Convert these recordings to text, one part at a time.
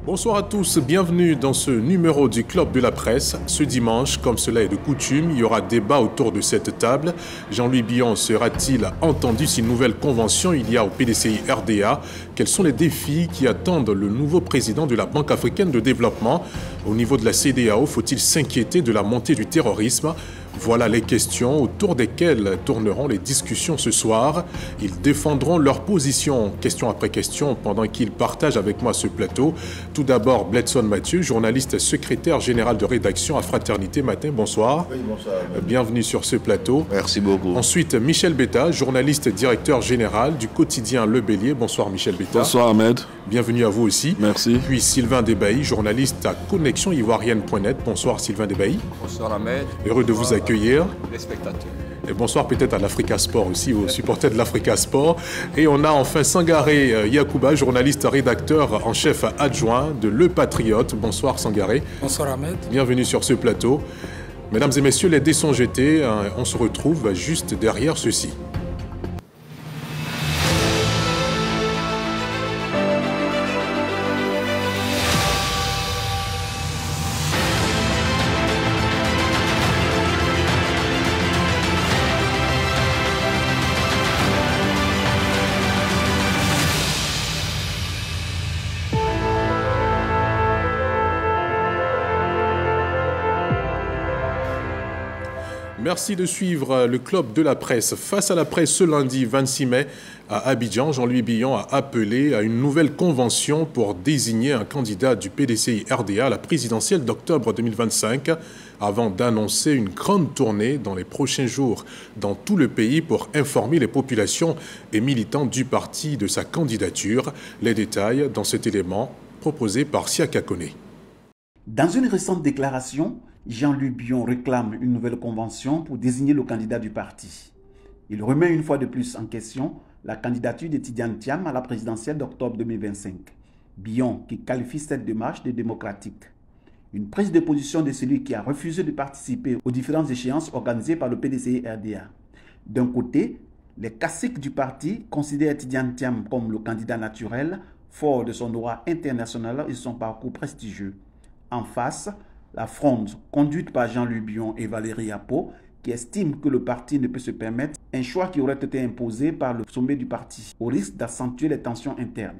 Bonsoir à tous, bienvenue dans ce numéro du Club de la Presse. Ce dimanche, comme cela est de coutume, il y aura débat autour de cette table. Jean-Louis Billon sera-t-il entendu si une nouvelle convention il y a au PDCI RDA? Quels sont les défis qui attendent le nouveau président de la Banque africaine de développement? Au niveau de la CEDEAO, faut-il s'inquiéter de la montée du terrorisme? Voilà les questions autour desquelles tourneront les discussions ce soir. Ils défendront leur position, question après question, pendant qu'ils partagent avec moi ce plateau. Tout d'abord, Bledson Mathieu, journaliste secrétaire général de rédaction à Fraternité Matin. Bonsoir. Oui, bonsoir. Bienvenue sur ce plateau. Merci beaucoup. Ensuite, Michel Betta, journaliste directeur général du quotidien Le Bélier. Bonsoir Michel Betta. Bonsoir Ahmed. Bienvenue à vous aussi. Merci. Puis Sylvain Desbailly, journaliste à connexioivoirienne.net. Bonsoir Sylvain Desbailly. Bonsoir Ahmed. Heureux de vous accueillir. Les spectateurs. Et bonsoir peut-être à l'Africa Sport aussi, aux supporters de l'Africa Sport. Et on a enfin Sangaré Yacouba, journaliste rédacteur en chef adjoint de Le Patriote. Bonsoir Sangaré. Bonsoir Ahmed. Bienvenue sur ce plateau. Mesdames et messieurs, les dés sont jetés. On se retrouve juste derrière ceci. Merci de suivre le Club de la Presse. Face à la presse ce lundi 26 mai à Abidjan, Jean-Louis Billon a appelé à une nouvelle convention pour désigner un candidat du PDCI RDA à la présidentielle d'octobre 2025 avant d'annoncer une grande tournée dans les prochains jours dans tout le pays pour informer les populations et militants du parti de sa candidature. Les détails dans cet élément proposé par Siaka Kone. Dans une récente déclaration, Jean-Louis Billon réclame une nouvelle convention pour désigner le candidat du parti. Il remet une fois de plus en question la candidature de Tidiane Thiam à la présidentielle d'octobre 2025. Billon qui qualifie cette démarche de démocratique. Une prise de position de celui qui a refusé de participer aux différentes échéances organisées par le PDCI RDA. D'un côté, les caciques du parti considèrent Tidiane Thiam comme le candidat naturel, fort de son droit international et son parcours prestigieux. En face, la fronde conduite par Jean-Louis Billon et Valérie Apo, qui estiment que le parti ne peut se permettre un choix qui aurait été imposé par le sommet du parti, au risque d'accentuer les tensions internes.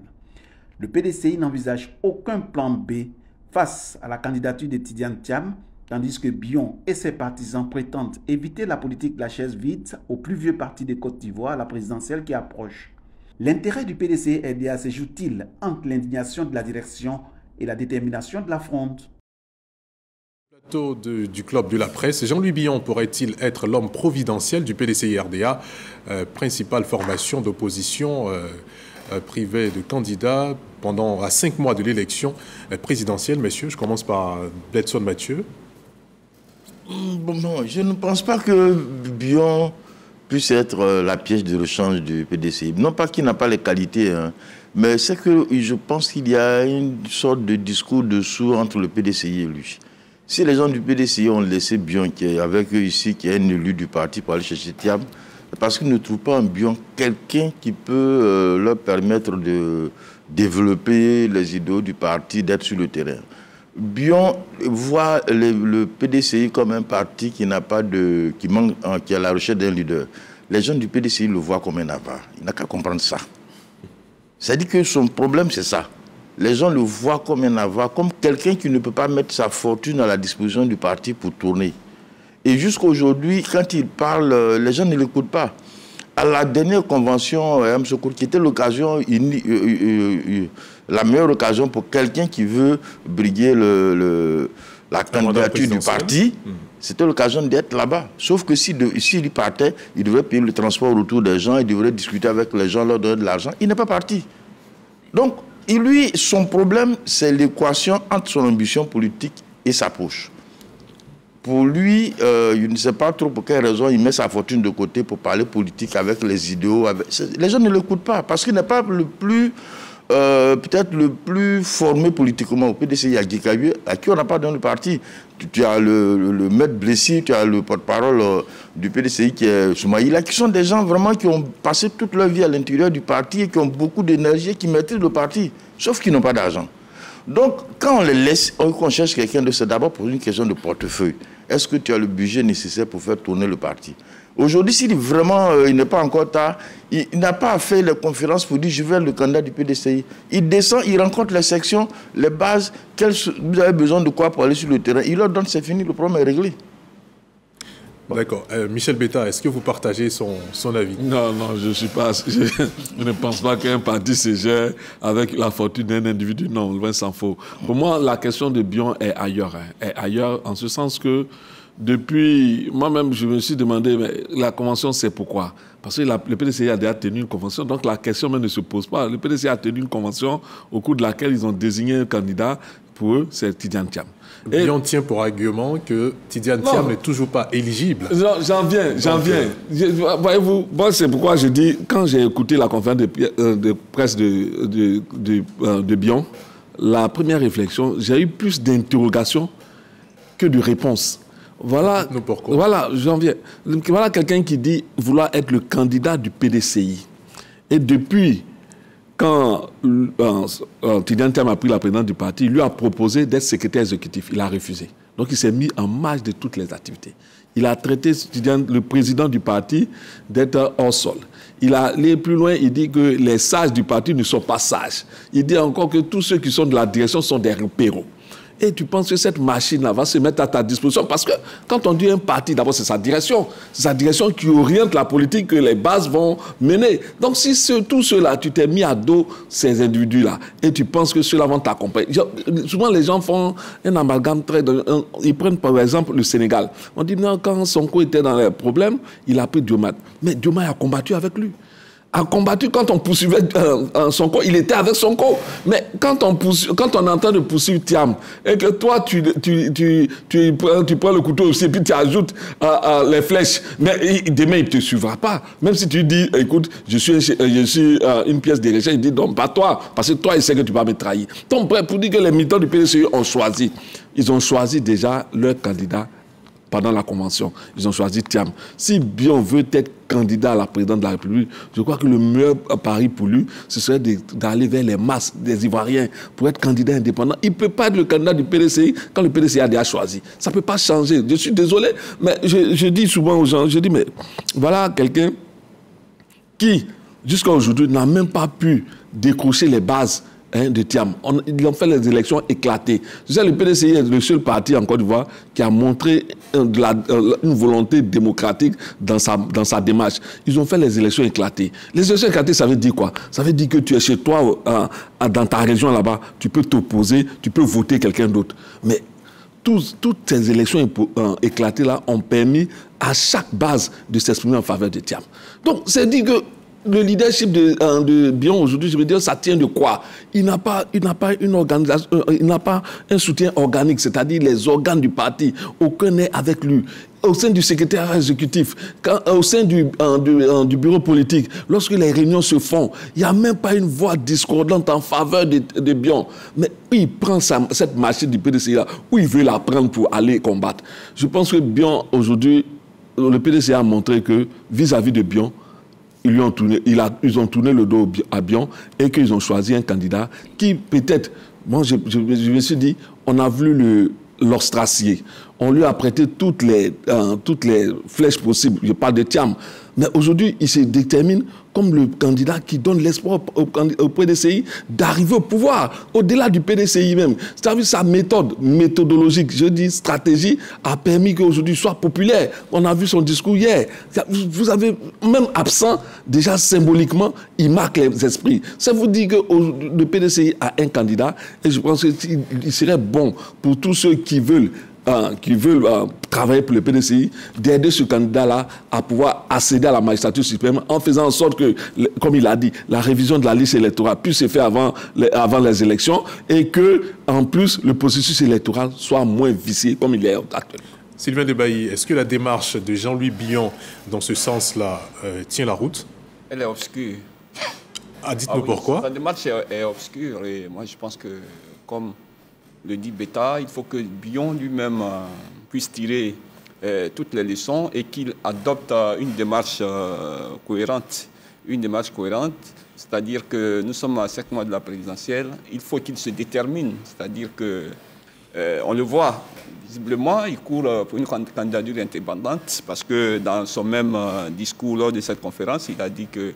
Le PDCI n'envisage aucun plan B face à la candidature de Tidiane Thiam, tandis que Billon et ses partisans prétendent éviter la politique de la chaise vide au plus vieux parti de Côte d'Ivoire, la présidentielle qui approche. L'intérêt du PDCI RDA se joue-t-il entre l'indignation de la direction et la détermination de la fronde? Du Club de la Presse, Jean-Louis Billon pourrait-il être l'homme providentiel du PDCI RDA, principale formation d'opposition privée de candidats à 5 mois de l'élection présidentielle? Messieurs, je commence par Bledson Mathieu. Non, je ne pense pas que Billon puisse être la pièce de rechange du PDCI. Non pas qu'il n'a pas les qualités, hein, mais c'est que je pense qu'il y a une sorte de discours de sourd entre le PDCI et lui. Si les gens du PDCI ont laissé Billon, qui est avec eux ici, qui est un élu du parti, pour aller chercher Thiam, parce qu'ils ne trouvent pas en Billon quelqu'un qui peut leur permettre de développer les idéaux du parti, d'être sur le terrain. Billon voit le PDCI comme un parti qui n'a pas de, qui est à la recherche d'un leader. Les gens du PDCI le voient comme un avare. Il n'a qu'à comprendre ça. C'est-à-dire que son problème, c'est ça. Les gens le voient comme un avare, comme quelqu'un qui ne peut pas mettre sa fortune à la disposition du parti pour tourner. Et jusqu'à aujourd'hui, quand il parle, les gens ne l'écoutent pas. À la dernière convention, M. Sokour, qui était l'occasion, la meilleure occasion pour quelqu'un qui veut briguer la candidature du parti, c'était l'occasion d'être là-bas. Sauf que s'il partait, il devrait payer le transport autour des gens, il devrait discuter avec les gens, leur donner de l'argent. Il n'est pas parti. Donc, lui, son problème, c'est l'équation entre son ambition politique et sa poche. Pour lui, il ne sait pas trop pour quelle raison il met sa fortune de côté pour parler politique avec les idéaux. Les gens ne l'écoutent pas parce qu'il n'est pas le plus, peut-être le plus formé politiquement au PDCI, à qui on n'a pas donné le parti. Tu as le maître Blessy, tu as le porte-parole du PDCI qui est Soumaïla, qui sont des gens vraiment qui ont passé toute leur vie à l'intérieur du parti et qui ont beaucoup d'énergie et qui maîtrisent le parti, sauf qu'ils n'ont pas d'argent. Donc, quand on les laisse, on cherche quelqu'un de ça, d'abord pour une question de portefeuille. Est-ce que tu as le budget nécessaire pour faire tourner le parti? Aujourd'hui, s'il vraiment il n'est pas encore tard, il n'a pas fait les conférences pour dire je veux être le candidat du PDCI. Il descend, il rencontre les sections, les bases, vous avez besoin de quoi pour aller sur le terrain. Il leur donne, c'est fini, le problème est réglé. D'accord. Michel Betta, est-ce que vous partagez son avis? Non, je ne pense pas qu'un parti se gère avec la fortune d'un individu. Non, loin s'en faut. Pour moi, la question de Bion est ailleurs. Est ailleurs en ce sens que depuis, moi-même, je me suis demandé, mais la convention, c'est pourquoi? Parce que le PDCI a déjà tenu une convention, donc la question même ne se pose pas. Le PDCI a tenu une convention au cours de laquelle ils ont désigné un candidat. Pour eux, c'est Tidjane Thiam. Bion tient pour argument que Tidjane Thiam n'est toujours pas éligible. J'en viens. Voyez-vous, moi, c'est pourquoi je dis, quand j'ai écouté la conférence de presse de Bion, la première réflexion, j'ai eu plus d'interrogations que de réponses. Voilà, pourquoi. Voilà, j'en viens. Voilà quelqu'un qui dit vouloir être le candidat du PDCI. Et depuis, quand Tidjane Thiam a pris la présidence du parti, il lui a proposé d'être secrétaire exécutif. Il a refusé. Donc il s'est mis en marge de toutes les activités. Il a traité le président du parti d'être hors sol. Il a allé plus loin, il dit que les sages du parti ne sont pas sages. Il dit encore que tous ceux qui sont de la direction sont des repéros. Et tu penses que cette machine-là va se mettre à ta disposition? Parce que quand on dit un parti, d'abord c'est sa direction. C'est sa direction qui oriente la politique que les bases vont mener. Donc si tout cela, tu t'es mis à dos ces individus-là et tu penses que ceux-là vont t'accompagner. Souvent les gens font un amalgame ils prennent par exemple le Sénégal. On dit non, quand Sonko était dans les problèmes, il a pris Diomaye. Mais Diomaye a combattu avec lui. A combattu quand on poursuivait Sonko, il était avec Sonko. Mais quand on est en train de poursuivre Thiam et que toi tu prends le couteau aussi et puis tu ajoutes les flèches, mais demain il ne te suivra pas. Même si tu dis, écoute, je suis une pièce de recherche, il dit non, pas toi, parce que toi il sait que tu vas me trahir. Donc bref, pour dire que les militants du PDCI ont choisi, ils ont choisi déjà leur candidat. Pendant la convention, ils ont choisi Thiam. Si Bion veut être candidat à la présidence de la République, je crois que le meilleur pari pour lui, ce serait d'aller vers les masses des Ivoiriens pour être candidat indépendant. Il ne peut pas être le candidat du PDCI quand le PDCI a déjà choisi. Ça ne peut pas changer. Je suis désolé, mais je dis souvent aux gens, je dis, mais voilà quelqu'un qui, jusqu'à aujourd'hui, n'a même pas pu décrocher les bases de Thiam. Ils ont fait les élections éclatées. Je sais, le PDCI est le seul parti en Côte d'Ivoire qui a montré une volonté démocratique dans sa démarche. Ils ont fait les élections éclatées. Les élections éclatées, ça veut dire quoi? Ça veut dire que tu es chez toi, dans ta région là-bas, tu peux t'opposer, tu peux voter quelqu'un d'autre. Mais toutes ces élections éclatées là ont permis à chaque base de s'exprimer en faveur de Thiam. Donc, c'est dit que le leadership de Bion aujourd'hui, je veux dire, ça tient de quoi? Il n'a pas une organisation, il n'a pas un soutien organique, c'est-à-dire les organes du parti. Aucun n'est avec lui. Au sein du secrétaire exécutif, au sein du bureau politique, lorsque les réunions se font, il n'y a même pas une voix discordante en faveur de Bion. Mais il prend cette machine du PDCI là, où il veut la prendre pour aller combattre. Je pense que Bion, aujourd'hui, le PDCI a montré que vis-à-vis de Bion, ils ont tourné le dos à Bion et qu'ils ont choisi un candidat qui peut-être, moi je me suis dit, on a voulu l'ostracier. On lui a prêté toutes les flèches possibles. Je parle de Thiam. Mais aujourd'hui, il se détermine comme le candidat qui donne l'espoir au PDCI d'arriver au pouvoir, au-delà du PDCI même. C'est-à-dire sa méthodologique, je dis stratégie, a permis qu'aujourd'hui soit populaire. On a vu son discours hier. Vous avez, même absent, déjà symboliquement, il marque les esprits. Ça vous dit que le PDCI a un candidat et je pense qu'il serait bon pour tous ceux qui veulent travailler pour le PDCI, d'aider ce candidat-là à pouvoir accéder à la magistrature suprême en faisant en sorte que, comme il a dit, la révision de la liste électorale puisse se faire avant les élections et que, en plus, le processus électoral soit moins vicié comme il est actuellement. Sylvain Debailly, est-ce que la démarche de Jean-Louis Bion dans ce sens-là tient la route? Elle est obscure. Dites-nous pourquoi. La démarche est obscure et moi je pense que, comme le dit Betta, il faut que Bion lui-même puisse tirer toutes les leçons et qu'il adopte une démarche cohérente. une démarche cohérente. C'est-à-dire que nous sommes à 5 mois de la présidentielle. Il faut qu'il se détermine. C'est-à-dire que on le voit, visiblement, il court pour une candidature indépendante parce que dans son même discours lors de cette conférence, il a dit que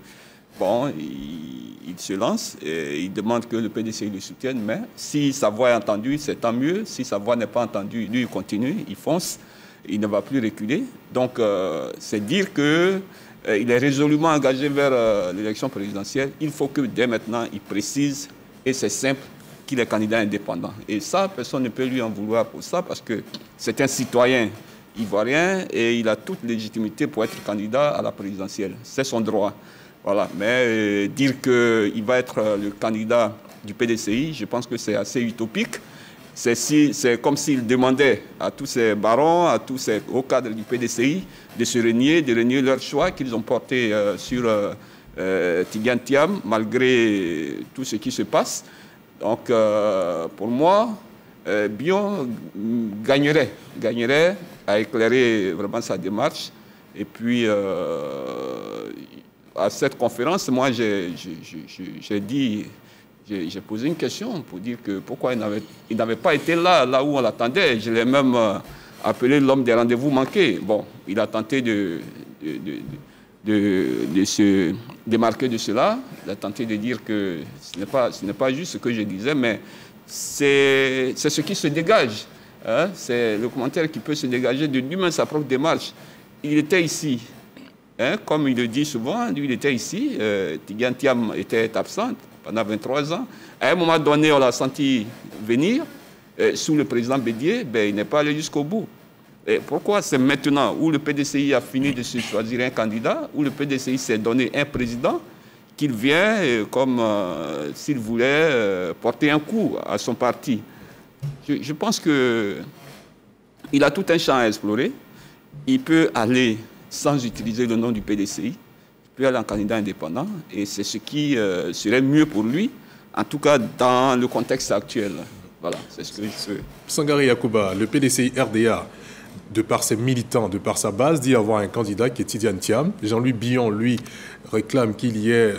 bon, il se lance et il demande que le PDCI le soutienne, mais si sa voix est entendue, c'est tant mieux. Si sa voix n'est pas entendue, lui, il continue, il fonce, il ne va plus reculer. Donc, c'est dire que il est résolument engagé vers l'élection présidentielle. Il faut que dès maintenant, il précise, et c'est simple, qu'il est candidat indépendant. Et ça, personne ne peut lui en vouloir pour ça, parce que c'est un citoyen ivoirien et il a toute légitimité pour être candidat à la présidentielle. C'est son droit. Voilà. Mais dire qu'il va être le candidat du PDCI, je pense que c'est assez utopique. C'est comme s'il demandait à tous ces barons, à tous ces hauts cadres du PDCI de se renier, de renier leur choix qu'ils ont porté sur Tidjane Thiam, malgré tout ce qui se passe. Donc, pour moi, Bion gagnerait à éclairer vraiment sa démarche. Et puis, à cette conférence, moi, j'ai posé une question pour dire que pourquoi il n'avait pas été là où on l'attendait. Je l'ai même appelé l'homme des rendez-vous manqués. Bon, il a tenté de se démarquer de cela. Il a tenté de dire que ce n'est pas juste ce que je disais, mais c'est ce qui se dégage. Hein? C'est le commentaire qui peut se dégager de lui-même sa propre démarche. Il était ici. Hein? Comme il le dit souvent, lui, il était ici. Tidjane Thiam était absente pendant 23 ans. À un moment donné, on l'a senti venir. Sous le président Bédié, ben, il n'est pas allé jusqu'au bout. Et pourquoi c'est maintenant où le PDCI a fini de se choisir un candidat, où le PDCI s'est donné un président, qu'il vient comme s'il voulait porter un coup à son parti? Je pense qu'il a tout un champ à explorer. Il peut aller sans utiliser le nom du PDCI. Il peut aller en candidat indépendant. Et c'est ce qui serait mieux pour lui, en tout cas dans le contexte actuel. Voilà, c'est ce que je sais. Sangaré Yacouba, le PDCI RDA, de par ses militants, de par sa base, dit avoir un candidat qui est Tidjane Thiam. Jean-Louis Billon, lui, réclame qu'il y ait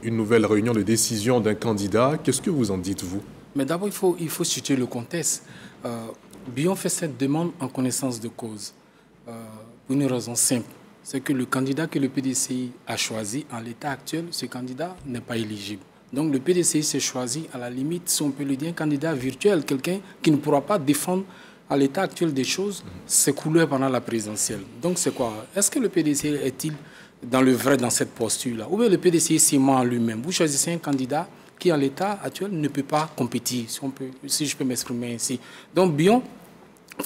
une nouvelle réunion de décision d'un candidat. Qu'est-ce que vous en dites, vous? Mais d'abord, il faut situer le contexte. Billon fait cette demande en connaissance de cause. Pour une raison simple. C'est que le candidat que le PDCI a choisi, en l'état actuel, ce candidat n'est pas éligible. Donc le PDCI s'est choisi, à la limite, si on peut le dire, un candidat virtuel, quelqu'un qui ne pourra pas défendre à l'état actuel des choses, ses couleurs pendant la présidentielle. Donc c'est quoi? Est-ce que le PDCI est-il dans le vrai dans cette posture-là? Ou bien le PDCI s'y ment en lui-même? Vous choisissez un candidat qui, en l'état actuel, ne peut pas compétir, si je peux m'exprimer ainsi. Donc Billon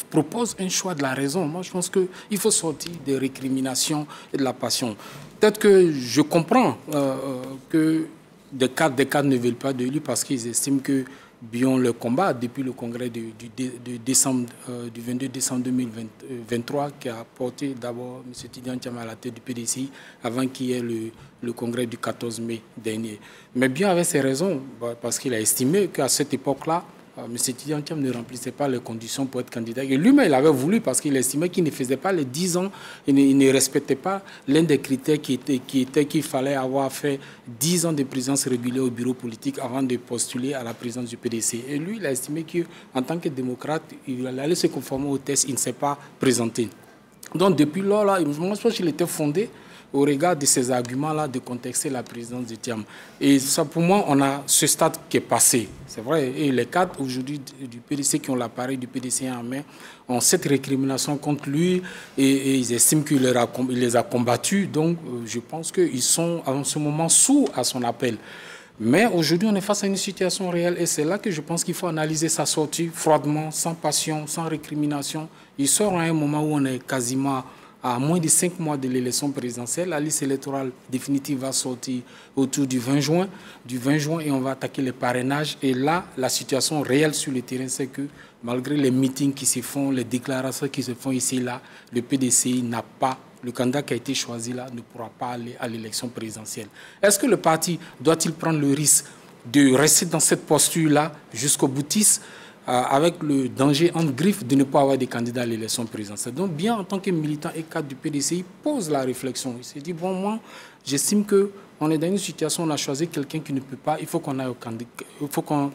propose un choix de la raison. Moi, je pense qu'il faut sortir des récriminations et de la passion. Peut-être que je comprends que des cadres ne veulent pas de lui parce qu'ils estiment que Billon le combat depuis le congrès du 22 décembre 2023 qui a porté d'abord M. Tidjane Thiam à la tête du PDCI avant qu'il y ait le congrès du 14 mai dernier. Mais Billon avait ses raisons parce qu'il a estimé qu'à cette époque-là, M. Tidjane Thiam ne remplissait pas les conditions pour être candidat. Et lui-même, il avait voulu parce qu'il estimait qu'il ne faisait pas les 10 ans, il ne respectait pas l'un des critères qui était qu'il fallait avoir fait 10 ans de présence régulière au bureau politique avant de postuler à la présidence du PDC. Et lui, il a estimé qu'en tant que démocrate, il allait se conformer au test, il ne s'est pas présenté. Donc depuis lors, là, moi, je pense qu'il était fondé au regard de ces arguments-là, de contexter la présidence de Thiam. Et ça, pour moi, on a ce stade qui est passé. C'est vrai. Et les cadres aujourd'hui du PDC qui ont l'appareil du PDC en main ont cette récrimination contre lui et ils estiment qu'il les a combattus. Donc, je pense qu'ils sont en ce moment sourds à son appel. Mais aujourd'hui, on est face à une situation réelle et c'est là que je pense qu'il faut analyser sa sortie froidement, sans passion, sans récrimination. Il sort à un moment où on est quasiment à moins de 5 mois de l'élection présidentielle. La liste électorale définitive va sortir autour du 20 juin. Et on va attaquer les parrainages. Et là, la situation réelle sur le terrain, c'est que malgré les meetings qui se font, les déclarations qui se font ici et là, le PDCI n'a pas, le candidat qui a été choisi là ne pourra pas aller à l'élection présidentielle. Est-ce que le parti doit-il prendre le risque de rester dans cette posture-là jusqu'au boutiste avec le danger entre griffes de ne pas avoir des candidats à l'élection présidentielle? Donc, bien en tant que militant et cadre du PDCI, pose la réflexion. Il s'est dit, bon, moi, j'estime que on est dans une situation où on a choisi quelqu'un qui ne peut pas, il faut qu'on aille au candidat, il faut qu'on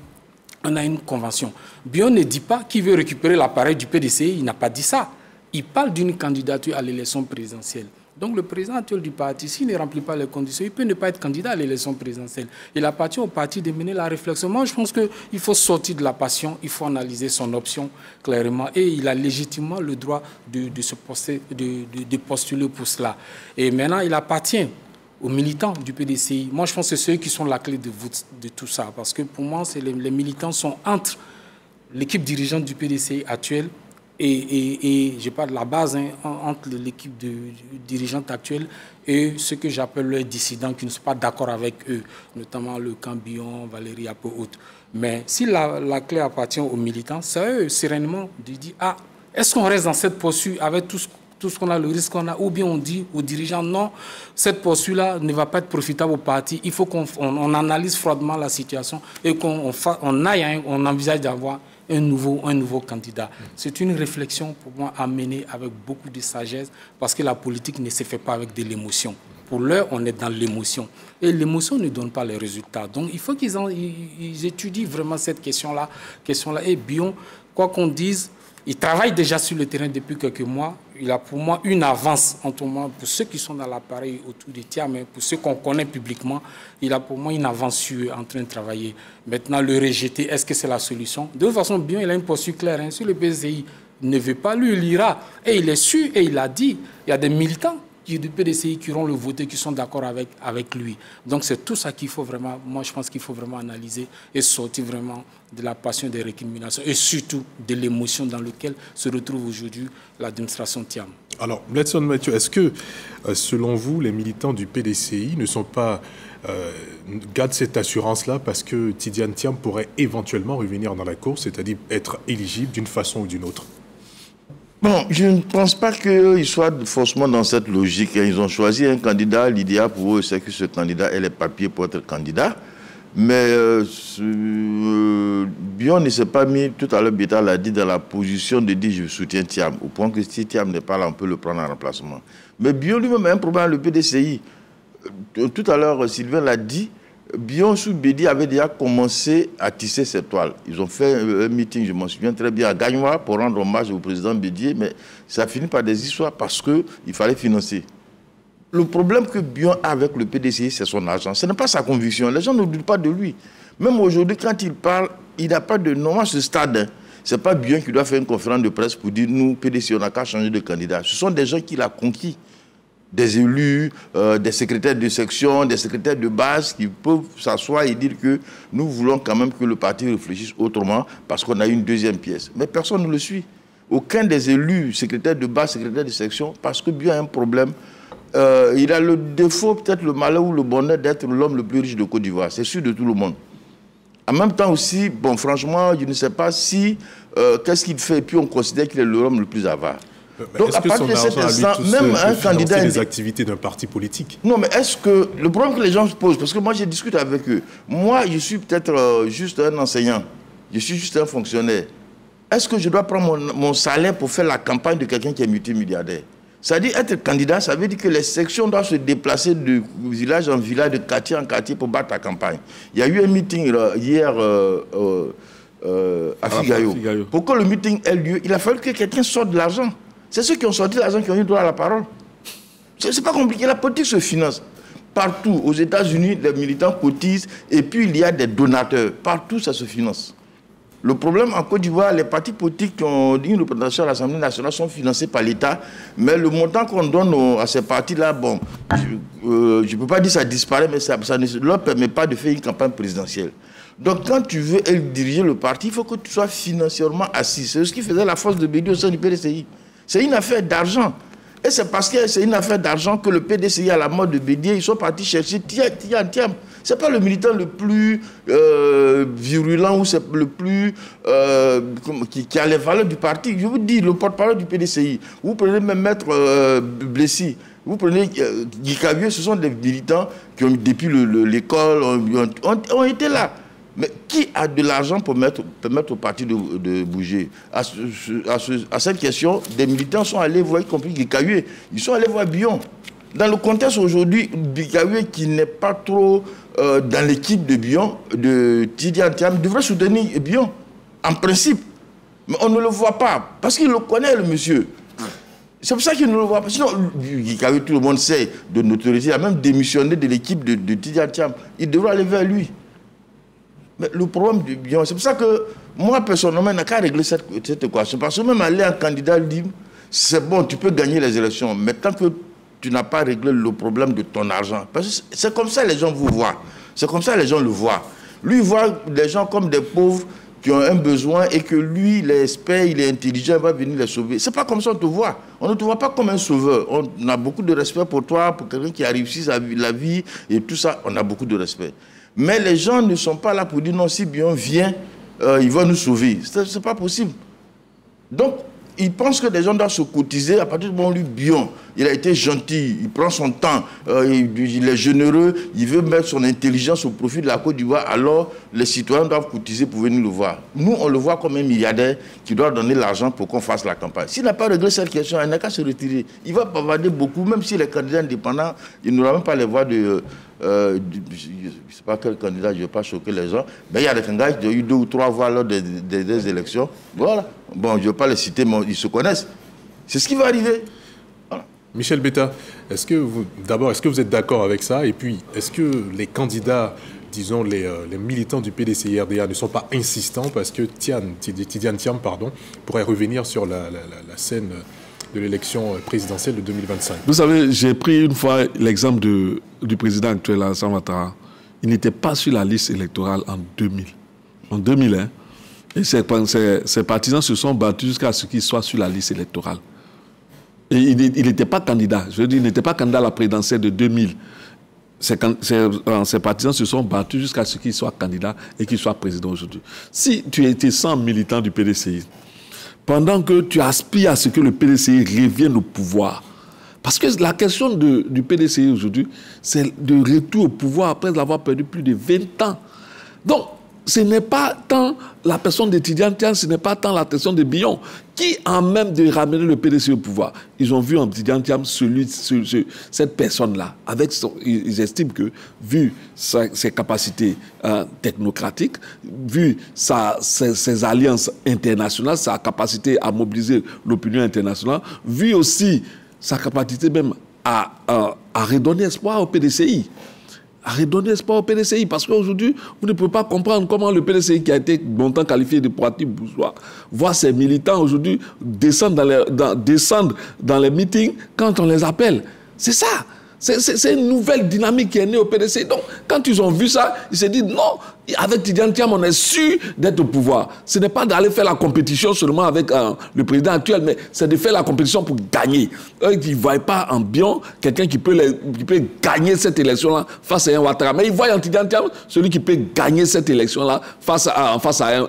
a une convention. Bion ne dit pas qu'il veut récupérer l'appareil du PDCI, il n'a pas dit ça. Il parle d'une candidature à l'élection présidentielle. Donc le président actuel du parti, s'il ne remplit pas les conditions, il peut ne pas être candidat à l'élection présidentielle. Il appartient au parti de mener la réflexion. Moi, je pense qu'il faut sortir de la passion, il faut analyser son option clairement. Et il a légitimement le droit de postuler pour cela. Et maintenant, il appartient aux militants du PDCI. Moi, je pense que c'est ceux qui sont la clé de tout ça. Parce que pour moi, les militants sont entre l'équipe dirigeante du PDCI actuelle et je parle de la base, hein, entre l'équipe dirigeante actuelle et ceux que j'appelle les dissidents qui ne sont pas d'accord avec eux, notamment le camp Bion, Valérie un peu autres. Mais si la clé appartient aux militants, c'est à eux sereinement de dire « Ah, est-ce qu'on reste dans cette posture avec tout ce qu'on a, le risque qu'on a, ou bien on dit aux dirigeants, non, cette posture-là ne va pas être profitable au parti, il faut qu'on analyse froidement la situation et qu'on envisage d'avoir un nouveau candidat. C'est une réflexion pour moi à mener avec beaucoup de sagesse parce que la politique ne se fait pas avec de l'émotion. Pour l'heure, on est dans l'émotion. Et l'émotion ne donne pas les résultats. Donc, il faut qu'ils étudient vraiment cette question-là. Et Bion, quoi qu'on dise, il travaille déjà sur le terrain depuis quelques mois. Il a pour moi une avance, en tout cas, pour ceux qui sont dans l'appareil autour de Thiam, mais pour ceux qu'on connaît publiquement, il a pour moi une avance en train de travailler. Maintenant, le rejeter, est-ce que c'est la solution? De toute façon, bien, il a une posture claire. Hein. Si le PDCI ne veut pas, lui, il ira. Et il est sûr, et il a dit, il y a des militants du PDCI qui auront le voté, qui sont d'accord avec lui. Donc c'est tout ça qu'il faut vraiment, moi je pense qu'il faut vraiment analyser et sortir vraiment de la passion des récriminations et surtout de l'émotion dans laquelle se retrouve aujourd'hui l'administration Thiam. Alors, Bledson Mathieu, est-ce que, selon vous, les militants du PDCI ne sont pas gardent cette assurance-là parce que Tidiane Thiam pourrait éventuellement revenir dans la course, c'est-à-dire être éligible d'une façon ou d'une autre? Bon, je ne pense pas qu'ils soient forcément dans cette logique. Ils ont choisi un candidat. L'idéal pour eux, c'est que ce candidat ait les papiers pour être candidat. Mais Bion ne s'est pas mis, tout à l'heure, Béta l'a dit, dans la position de dire je soutiens Thiam. Au point que si Thiam n'est pas là, on peut le prendre en remplacement. Mais Bion lui-même a un problème avec le PDCI. Tout à l'heure, Sylvain l'a dit. Bion sous Bédi avait déjà commencé à tisser ses toiles. Ils ont fait un meeting, je m'en souviens très bien, à Gagnoa pour rendre hommage au président Bédier, mais ça a fini par des histoires parce qu'il fallait financer. Le problème que Bion a avec le PDCI, c'est son argent. Ce n'est pas sa conviction. Les gens ne doutent pas de lui. Même aujourd'hui, quand il parle, il n'a pas de nom à ce stade. Hein. Ce n'est pas Bion qui doit faire une conférence de presse pour dire nous, PDCI, on n'a qu'à changer de candidat. Ce sont des gens qu'il a conquis. Des élus, des secrétaires de section, des secrétaires de base qui peuvent s'asseoir et dire que nous voulons quand même que le parti réfléchisse autrement parce qu'on a une deuxième pièce. Mais personne ne le suit. Aucun des élus, secrétaires de base, secrétaires de section, parce que Bion a un problème. Il a le défaut, peut-être le malheur ou le bonheur d'être l'homme le plus riche de Côte d'Ivoire. C'est sûr de tout le monde. En même temps aussi, bon, franchement, je ne sais pas si, qu'est-ce qu'il fait, et puis on considère qu'il est l'homme le plus avare. Donc, est-ce que son argent, même un candidat, les activités d'un parti politique? Non, mais est-ce que le problème que les gens se posent, parce que moi je discute avec eux, moi je suis peut-être juste un enseignant, je suis juste un fonctionnaire. Est-ce que je dois prendre mon salaire pour faire la campagne de quelqu'un qui est multimilliardaire? C'est-à-dire être candidat, ça veut dire que les sections doivent se déplacer de village en village, de quartier en quartier pour battre la campagne. Il y a eu un meeting hier à Figayo. Pour que le meeting ait lieu, il a fallu que quelqu'un sorte de l'argent. C'est ceux qui ont sorti l'argent qui ont eu droit à la parole. C'est pas compliqué. La politique se finance. Partout, aux États-Unis, les militants cotisent et puis il y a des donateurs. Partout, ça se finance. Le problème en Côte d'Ivoire, les partis politiques qui ont une représentation à l'Assemblée nationale sont financés par l'État, mais le montant qu'on donne à ces partis-là, bon, je ne peux pas dire que ça disparaît, mais ça ne leur permet pas de faire une campagne présidentielle. Donc quand tu veux diriger le parti, il faut que tu sois financièrement assis. C'est ce qui faisait la force de Bédi au sein du PDCI. C'est une affaire d'argent. Et c'est parce que c'est une affaire d'argent que le PDCI, à la mort de Bédier, ils sont partis chercher Thiam. Ce n'est pas le militant le plus virulent ou c'est le plus qui a les valeurs du parti. Je vous dis, le porte-parole du PDCI. Vous prenez même Maître Blessy, vous prenez Guy Cavieux, ce sont des militants qui ont, depuis l'école, ont été là. Mais qui a de l'argent pour permettre au parti de bouger? À cette question, des militants sont allés voir, y compris Guy Cavieux, ils sont allés voir Bion. Dans le contexte aujourd'hui, Bikawe, qui n'est pas trop dans l'équipe de Bion, de Tidiane Thiam, devrait soutenir Bion, en principe. Mais on ne le voit pas, parce qu'il le connaît, le monsieur. C'est pour ça qu'il ne le voit pas. Sinon, Bikawe, tout le monde sait de notoriété, il a même démissionné de l'équipe de Tidiane Thiam. Il devrait aller vers lui. Mais le problème de Bion, c'est pour ça que moi, personnellement, je n'ai qu'à régler cette équation. Parce que même aller en candidat libre, c'est bon, tu peux gagner les élections, mais tant que tu n'as pas réglé le problème de ton argent. Parce que c'est comme ça que les gens vous voient. C'est comme ça que les gens le voient. Lui, il voit les gens comme des pauvres qui ont un besoin et que lui, il est expert, il est intelligent, il va venir les sauver. C'est pas comme ça qu'on te voit. On ne te voit pas comme un sauveur. On a beaucoup de respect pour toi, pour quelqu'un qui a réussi la vie et tout ça. On a beaucoup de respect. Mais les gens ne sont pas là pour dire non, si Bion vient, il va nous sauver. C'est pas possible. Donc, il pense que les gens doivent se cotiser à partir du moment où lui, Bion, il a été gentil, il prend son temps, il est généreux, il veut mettre son intelligence au profit de la Côte d'Ivoire, alors les citoyens doivent cotiser pour venir le voir. Nous, on le voit comme un milliardaire qui doit donner l'argent pour qu'on fasse la campagne. S'il n'a pas réglé cette question, il n'a qu'à se retirer. Il va bavarder beaucoup, même si les candidats indépendants, il n'aura même pas les voix de... je ne sais pas quel candidat, je ne vais pas choquer les gens, mais il y a des candidats qui ont eu 2 ou 3 voix lors des élections. Voilà. Bon, je ne vais pas les citer, mais ils se connaissent. C'est ce qui va arriver. Voilà. Michel Betta, est-ce que vous êtes d'accord avec ça? Et puis, est-ce que les candidats, disons les militants du PDCI-RDA ne sont pas insistants parce que Tidiane Thiam pourrait revenir sur la scène de l'élection présidentielle de 2025? Vous savez, j'ai pris une fois l'exemple du président actuel, Alassane Ouattara. Il n'était pas sur la liste électorale en 2000. En 2001. Et ses partisans se sont battus jusqu'à ce qu'il soit sur la liste électorale. Et il n'était pas candidat. Je veux dire, il n'était pas candidat à la présidentielle de 2000. Ses partisans se sont battus jusqu'à ce qu'il soit candidat et qu'il soit président aujourd'hui. Si tu étais 100 militants du PDCI, pendant que tu aspires à ce que le PDCI revienne au pouvoir, parce que la question du PDCI aujourd'hui, c'est de retour au pouvoir après avoir perdu plus de 20 ans. Donc, ce n'est pas tant la personne de Tidiane Thiam, ce n'est pas tant la personne de Bion qui a même de ramener le PDCI au pouvoir. Ils ont vu en Tidiane Thiam cette personne-là. Ils estiment que, vu ses capacités technocratiques, vu ses alliances internationales, sa capacité à mobiliser l'opinion internationale, vu aussi sa capacité même à redonner espoir au PDCI. À redonner espoir au PDCI, parce qu'aujourd'hui, vous ne pouvez pas comprendre comment le PDCI, qui a été longtemps qualifié de parti bourgeois, voit ses militants aujourd'hui descendre dans les meetings quand on les appelle. C'est ça. C'est une nouvelle dynamique qui est née au PDCI. Donc, quand ils ont vu ça, ils se disent non, avec Tidiane Thiam, on est sûr d'être au pouvoir. Ce n'est pas d'aller faire la compétition seulement avec le président actuel, mais c'est de faire la compétition pour gagner. Eux, ils ne voient pas en Bion quelqu'un qui peut gagner cette élection-là face à un Ouattara. Mais ils voient en Tidiane Thiam celui qui peut gagner cette élection-là face à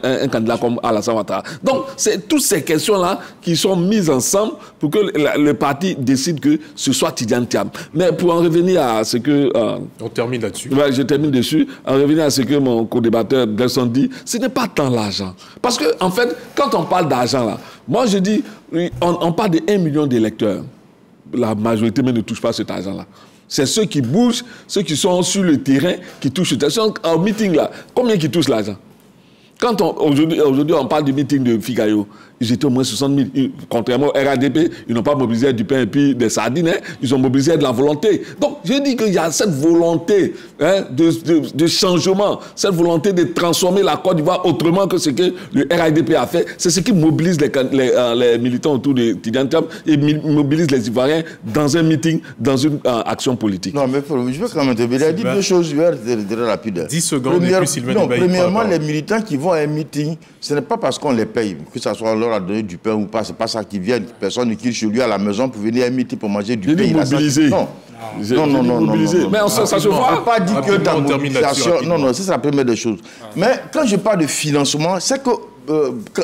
un candidat comme Alassane Ouattara. Donc, c'est toutes ces questions-là qui sont mises ensemble pour que le parti décide que ce soit Tidiane Thiam. Mais pour en revenir à ce que... on termine là-dessus. Ouais, je termine dessus. En revenir à ce que mon co-débatteur Delson dit, ce n'est pas tant l'argent. Parce que, en fait, quand on parle d'argent, là, moi je dis, on parle de 1 million d'électeurs. La majorité même ne touche pas cet argent-là. C'est ceux qui bougent, ceux qui sont sur le terrain, qui touchent l'argent. Au meeting, là, combien qui touchent l'argent? Quand aujourd'hui on parle du meeting de Figaro, ils étaient au moins 60 000. Contrairement au RADP, ils n'ont pas mobilisé du pain et puis des sardines. Hein, ils ont mobilisé de la volonté. Donc, je dis qu'il y a cette volonté de changement, cette volonté de transformer la Côte d'Ivoire autrement que ce que le RADP a fait. C'est ce qui mobilise les militants autour de Tidiane Thiam et mobilise les Ivoiriens dans un meeting, dans une action politique. Non, mais je veux quand même te dire, il a dit 2 choses, je vais être très rapide. 10 secondes et puis Sylvain Ndiaye. Premièrement, les militants qui vont à un meeting, ce n'est pas parce qu'on les paye, que ce soit leur a donné du pain ou pas, c'est pas ça qu'ils viennent. Personne ne quitte chez lui à la maison pour venir à un meeting pour manger du pain. Mobiliser. Non. Non. Mais ça se voit. Je ne peux pas dire que ta mobilisation... Non, c'est la première des choses. Mais quand je parle de financement, c'est que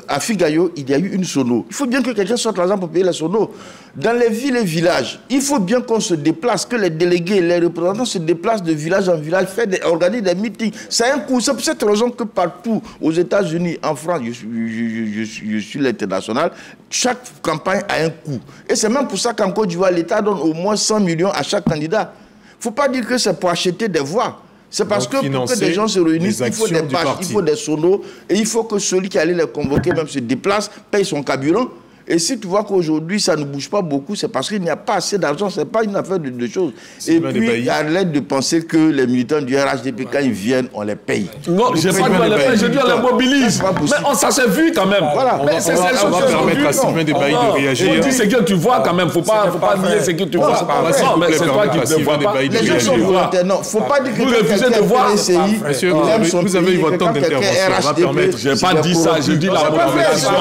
à Figayo, il y a eu une sono. Il faut bien que quelqu'un sorte l'argent pour payer la sono. Dans les villes et villages, il faut bien qu'on se déplace, que les délégués, les représentants se déplacent de village en village, organisent des meetings. C'est un coût. C'est pour cette raison que partout, aux États-Unis, en France, je suis l'international, chaque campagne a un coût. Et c'est même pour ça qu'en Côte d'Ivoire, l'État donne au moins 100 millions à chaque candidat. Il ne faut pas dire que c'est pour acheter des voix. C'est parce que pour que des gens se réunissent, il faut des pages, il faut des sonos, et il faut que celui qui allait les convoquer même se déplace, paye son carburant. Et si tu vois qu'aujourd'hui, ça ne bouge pas beaucoup, c'est parce qu'il n'y a pas assez d'argent, ce n'est pas une affaire de choses. Et puis, à l'aide de penser que les militants du RHDP, quand ils viennent, on les paye. Non, je n'ai pas dit on les paye, je dis on les mobilise. Mais ça s'est vu quand même. Voilà. On va permettre à Sylvain Debailly de réagir. Je dis ce que tu vois quand même, il ne faut pas nier ce que tu vois. Non, mais c'est toi qui ne vois pas. Les gens sont volontaires, non. Il ne faut pas dire que vous refusez de voir. Monsieur, vous avez eu votre temps d'intervention. On va permettre. Je n'ai pas dit ça, je dis la mobilisation.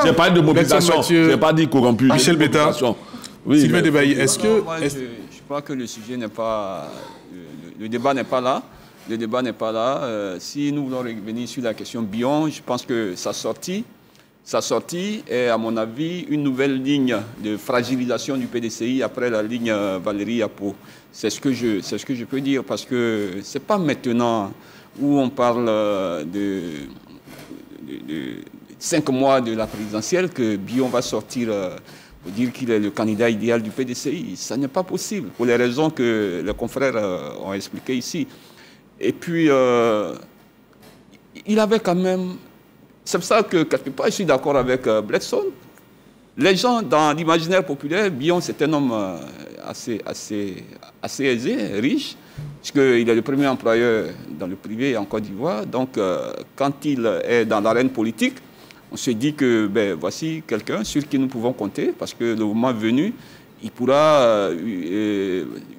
Je n'ai pas dit de mobilisation. Je n'ai pas dit corrompu. Michel Betta, Sylvain Debailly, est-ce que... Moi, je crois que le sujet n'est pas... Le débat n'est pas là. Le débat n'est pas là. Si nous voulons revenir sur la question Bion, je pense que sa sortie est, à mon avis, une nouvelle ligne de fragilisation du PDCI après la ligne Valérie Yapo. C'est ce que je peux dire, parce que ce n'est pas maintenant où on parle de 5 mois de la présidentielle que Bion va sortir pour dire qu'il est le candidat idéal du PDCI. Ça n'est pas possible, pour les raisons que les confrères ont expliquées ici. Et puis, il avait quand même... C'est pour ça que, quelque part, je suis d'accord avec Bledson. Les gens, dans l'imaginaire populaire, Bion, c'est un homme assez aisé, riche, puisqu'il est le premier employeur dans le privé en Côte d'Ivoire. Donc, quand il est dans l'arène politique, on se dit que voici quelqu'un sur qui nous pouvons compter, parce que le moment venu, il pourra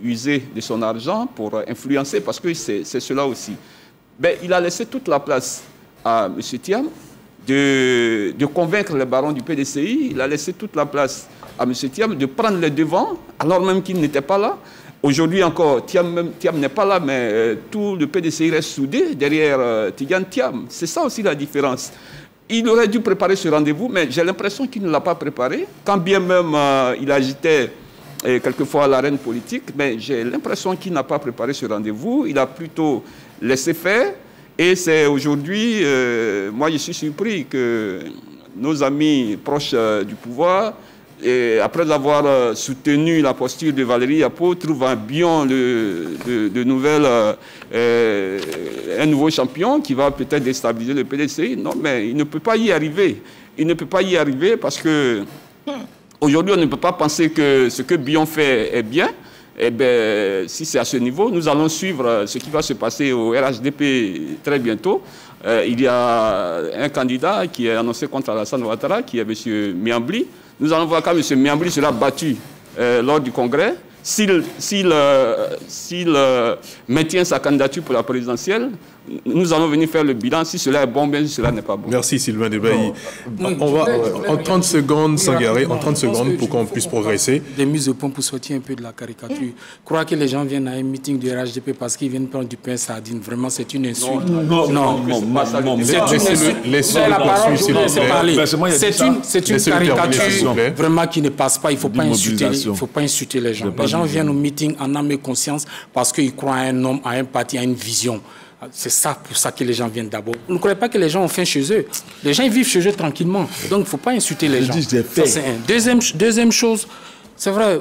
user de son argent pour influencer, parce que c'est cela aussi. Il a laissé toute la place à M. Thiam de convaincre les barons du PDCI. Il a laissé toute la place à M. Thiam de prendre les devants, alors même qu'il n'était pas là. Aujourd'hui encore, Thiam n'est pas là, mais tout le PDCI reste soudé derrière Tidjane Thiam. C'est ça aussi la différence. Il aurait dû préparer ce rendez-vous, mais j'ai l'impression qu'il ne l'a pas préparé. Quand bien même il agitait quelquefois l'arène politique, mais j'ai l'impression qu'il n'a pas préparé ce rendez-vous. Il a plutôt laissé faire. Et c'est aujourd'hui, moi je suis surpris que nos amis proches du pouvoir, après avoir soutenu la posture de Valérie Yapo, trouvent un Bion un nouveau champion qui va peut-être déstabiliser le PDCI. Non, mais il ne peut pas y arriver. Il ne peut pas y arriver parce que aujourd'hui, on ne peut pas penser que ce que Bion fait est bien. Eh bien, si c'est à ce niveau, nous allons suivre ce qui va se passer au RHDP très bientôt. Il y a un candidat qui est annoncé contre Alassane Ouattara, qui est M. Miambli. Nous allons voir quand M. Miambli sera battu lors du Congrès. S'il maintient sa candidature pour la présidentielle, nous allons venir faire le bilan. Si cela est bon, bien si cela n'est pas bon. Merci Sylvain Debailly. On va en 30 secondes, Sangaré, en 30 secondes pour qu'on puisse progresser. Des mises au point pour sortir un peu de la caricature. Croire que les gens viennent à un meeting du RHDP parce qu'ils viennent prendre du pain sardine, vraiment c'est une insulte. Non. Laissez-le poursuivre, s'il vous plaît. C'est une caricature vraiment qui ne passe pas. Il ne faut pas insulter les gens. Les gens viennent au meeting en âme et conscience parce qu'ils croient à un homme, à un parti, à une vision. C'est ça, pour ça que les gens viennent d'abord. Vous ne croyez pas que les gens ont faim chez eux. Les gens ils vivent chez eux tranquillement. Donc, il ne faut pas insulter les gens. Ça, c'est un. Deuxième chose, c'est vrai,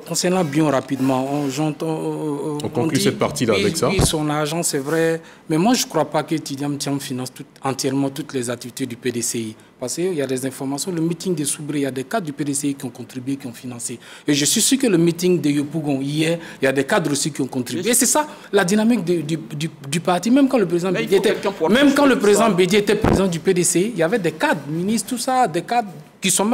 concernant Bion rapidement, on conclut cette partie-là avec ça. Oui, son argent, c'est vrai. Mais moi, je ne crois pas que Tidjane Thiam finance entièrement toutes les activités du PDCI. Parce qu'il y a des informations. Le meeting de Soubré, il y a des cadres du PDCI qui ont contribué, qui ont financé. Et je suis sûr que le meeting de Yopougon, hier, il y a des cadres aussi qui ont contribué. Et c'est ça, la dynamique du parti. Même quand le président Bédié était président du PDCI, il y avait des cadres, ministres, tout ça, des cadres qui sont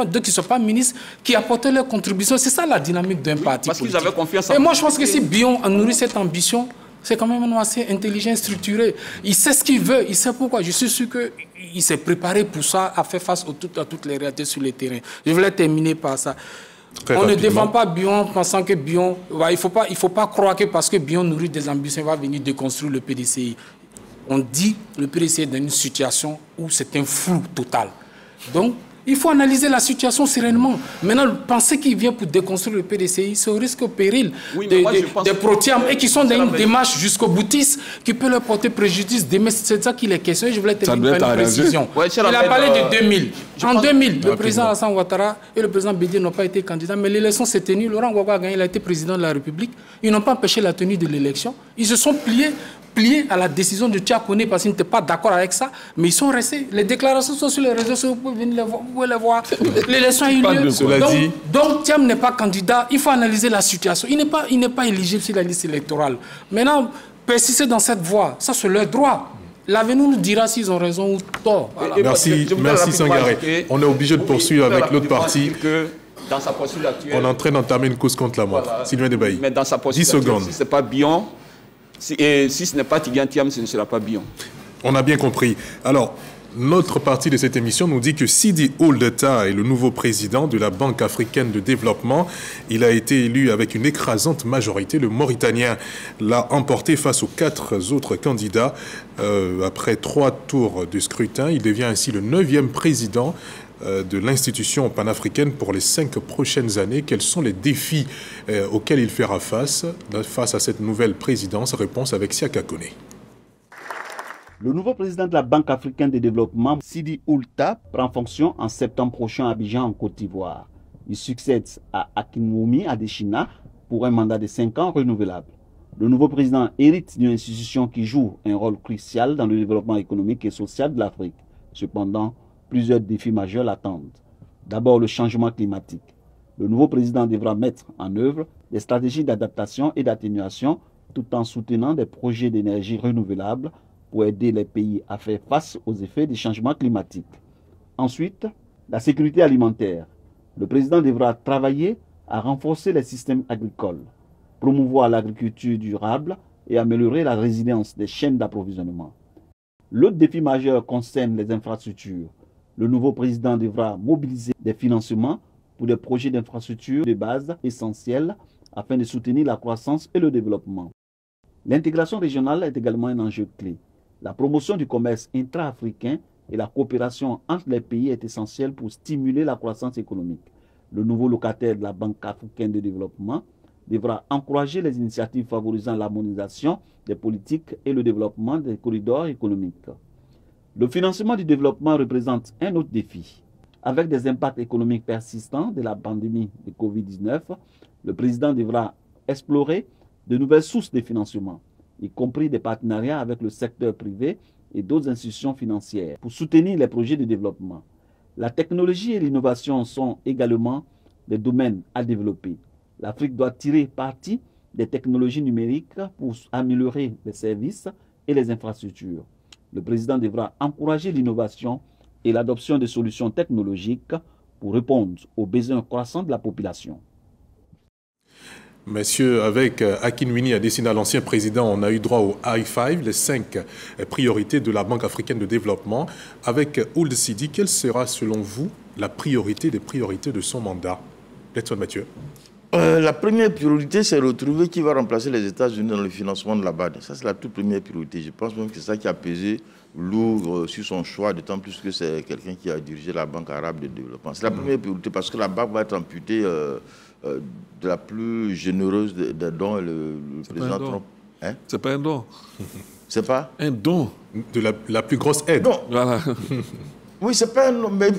pas ministres, qui apportaient leur contribution. C'est ça la dynamique d'un parti parce politique. Qu'ils avaient confiance en Et moi, je pense que si Bion a nourri cette ambition, c'est quand même un homme assez intelligent, structuré. Il sait ce qu'il veut, il sait pourquoi. Je suis sûr qu'il s'est préparé pour ça, à faire face à toutes les réalités sur le terrain. Je voulais terminer par ça. On ne défend pas Bion pensant que Bion... Il ne faut pas croire que parce que Bion nourrit des ambitions, il va venir déconstruire le PDCI. on dit le PDC est dans une situation où c'est un flou total. Donc, il faut analyser la situation sereinement. Maintenant, penser qu'il vient pour déconstruire le PDCI, c'est au risque, au péril des protiames et qui sont dans une démarche jusqu'au boutiste qui peut leur porter préjudice. C'est ça qu'il est question. Je voulais terminer par une précision. Il a parlé de 2000. En 2000, le président Alassane Ouattara et le président Bédié n'ont pas été candidats, mais l'élection s'est tenue. Laurent Gbagbo a gagné, il a été président de la République. Ils n'ont pas empêché la tenue de l'élection. Ils se sont pliés à la décision de Tchakone parce qu'ils n'étaient pas d'accord avec ça, mais ils sont restés. Les déclarations sont sur les réseaux sociaux, vous pouvez les voir. L'élection a eu lieu. Donc Thiam n'est pas candidat, il faut analyser la situation. Il n'est pas éligible sur la liste électorale. Maintenant, persister dans cette voie, ça c'est leur droit. L'avenir nous dira s'ils ont raison ou tort. Voilà. Merci Sangaré. On est obligé de poursuivre avec l'autre partie. Dans sa posture actuelle, on est en train d'entamer une cause contre la montre. Voilà. Sylvain Debailly. Mais dans sa posture 10 secondes. Si ce n'est pas Bion, si ce n'est pas Tidjane Thiam, ce ne sera pas Bion. On a bien compris. Alors, notre partie de cette émission nous dit que Sidi Ould Tah est le nouveau président de la Banque africaine de développement. Il a été élu avec une écrasante majorité. Le Mauritanien l'a emporté face aux 4 autres candidats. Après 3 tours de scrutin, il devient ainsi le 9e président de l'institution panafricaine pour les 5 prochaines années. Quels sont les défis auxquels il fera face à cette nouvelle présidence? Réponse avec Siaka Kone. Le nouveau président de la Banque africaine de développement, Sidi Ould Tah, prend fonction en septembre prochain à Abidjan, en Côte d'Ivoire. Il succède à Akinwumi Adesina pour un mandat de 5 ans renouvelable. Le nouveau président hérite d'une institution qui joue un rôle crucial dans le développement économique et social de l'Afrique. Cependant, plusieurs défis majeurs l'attendent. D'abord, le changement climatique. Le nouveau président devra mettre en œuvre des stratégies d'adaptation et d'atténuation tout en soutenant des projets d'énergie renouvelable pour aider les pays à faire face aux effets des changements climatiques. Ensuite, la sécurité alimentaire. Le président devra travailler à renforcer les systèmes agricoles, promouvoir l'agriculture durable et améliorer la résilience des chaînes d'approvisionnement. L'autre défi majeur concerne les infrastructures. Le nouveau président devra mobiliser des financements pour des projets d'infrastructures de base essentiels afin de soutenir la croissance et le développement. L'intégration régionale est également un enjeu clé. La promotion du commerce intra-africain et la coopération entre les pays est essentielle pour stimuler la croissance économique. Le nouveau locataire de la Banque africaine de développement devra encourager les initiatives favorisant l'harmonisation des politiques et le développement des corridors économiques. Le financement du développement représente un autre défi. Avec des impacts économiques persistants de la pandémie de Covid-19, le président devra explorer de nouvelles sources de financement, y compris des partenariats avec le secteur privé et d'autres institutions financières, pour soutenir les projets de développement. La technologie et l'innovation sont également des domaines à développer. L'Afrique doit tirer parti des technologies numériques pour améliorer les services et les infrastructures. Le président devra encourager l'innovation et l'adoption de solutions technologiques pour répondre aux besoins croissants de la population. Messieurs, avec Akinwumi Adesina, l'ancien président, on a eu droit au High Five, les 5 priorités de la Banque africaine de développement. Avec Ould Sidi, quelle sera selon vous la priorité des priorités de son mandat? Letson Mathieu. La première priorité, c'est retrouver qui va remplacer les États-Unis dans le financement de la BAD. Ça, c'est la toute première priorité. Je pense même que c'est ça qui a pesé lourd sur son choix, d'autant plus que c'est quelqu'un qui a dirigé la Banque arabe de développement. C'est la première priorité parce que la BAD va être amputée de la plus généreuse des dons. Le président Trump. Hein? C'est pas un don. C'est pas un don. De la plus grosse aide. Non. Voilà. Oui, c'est pas un nom, mais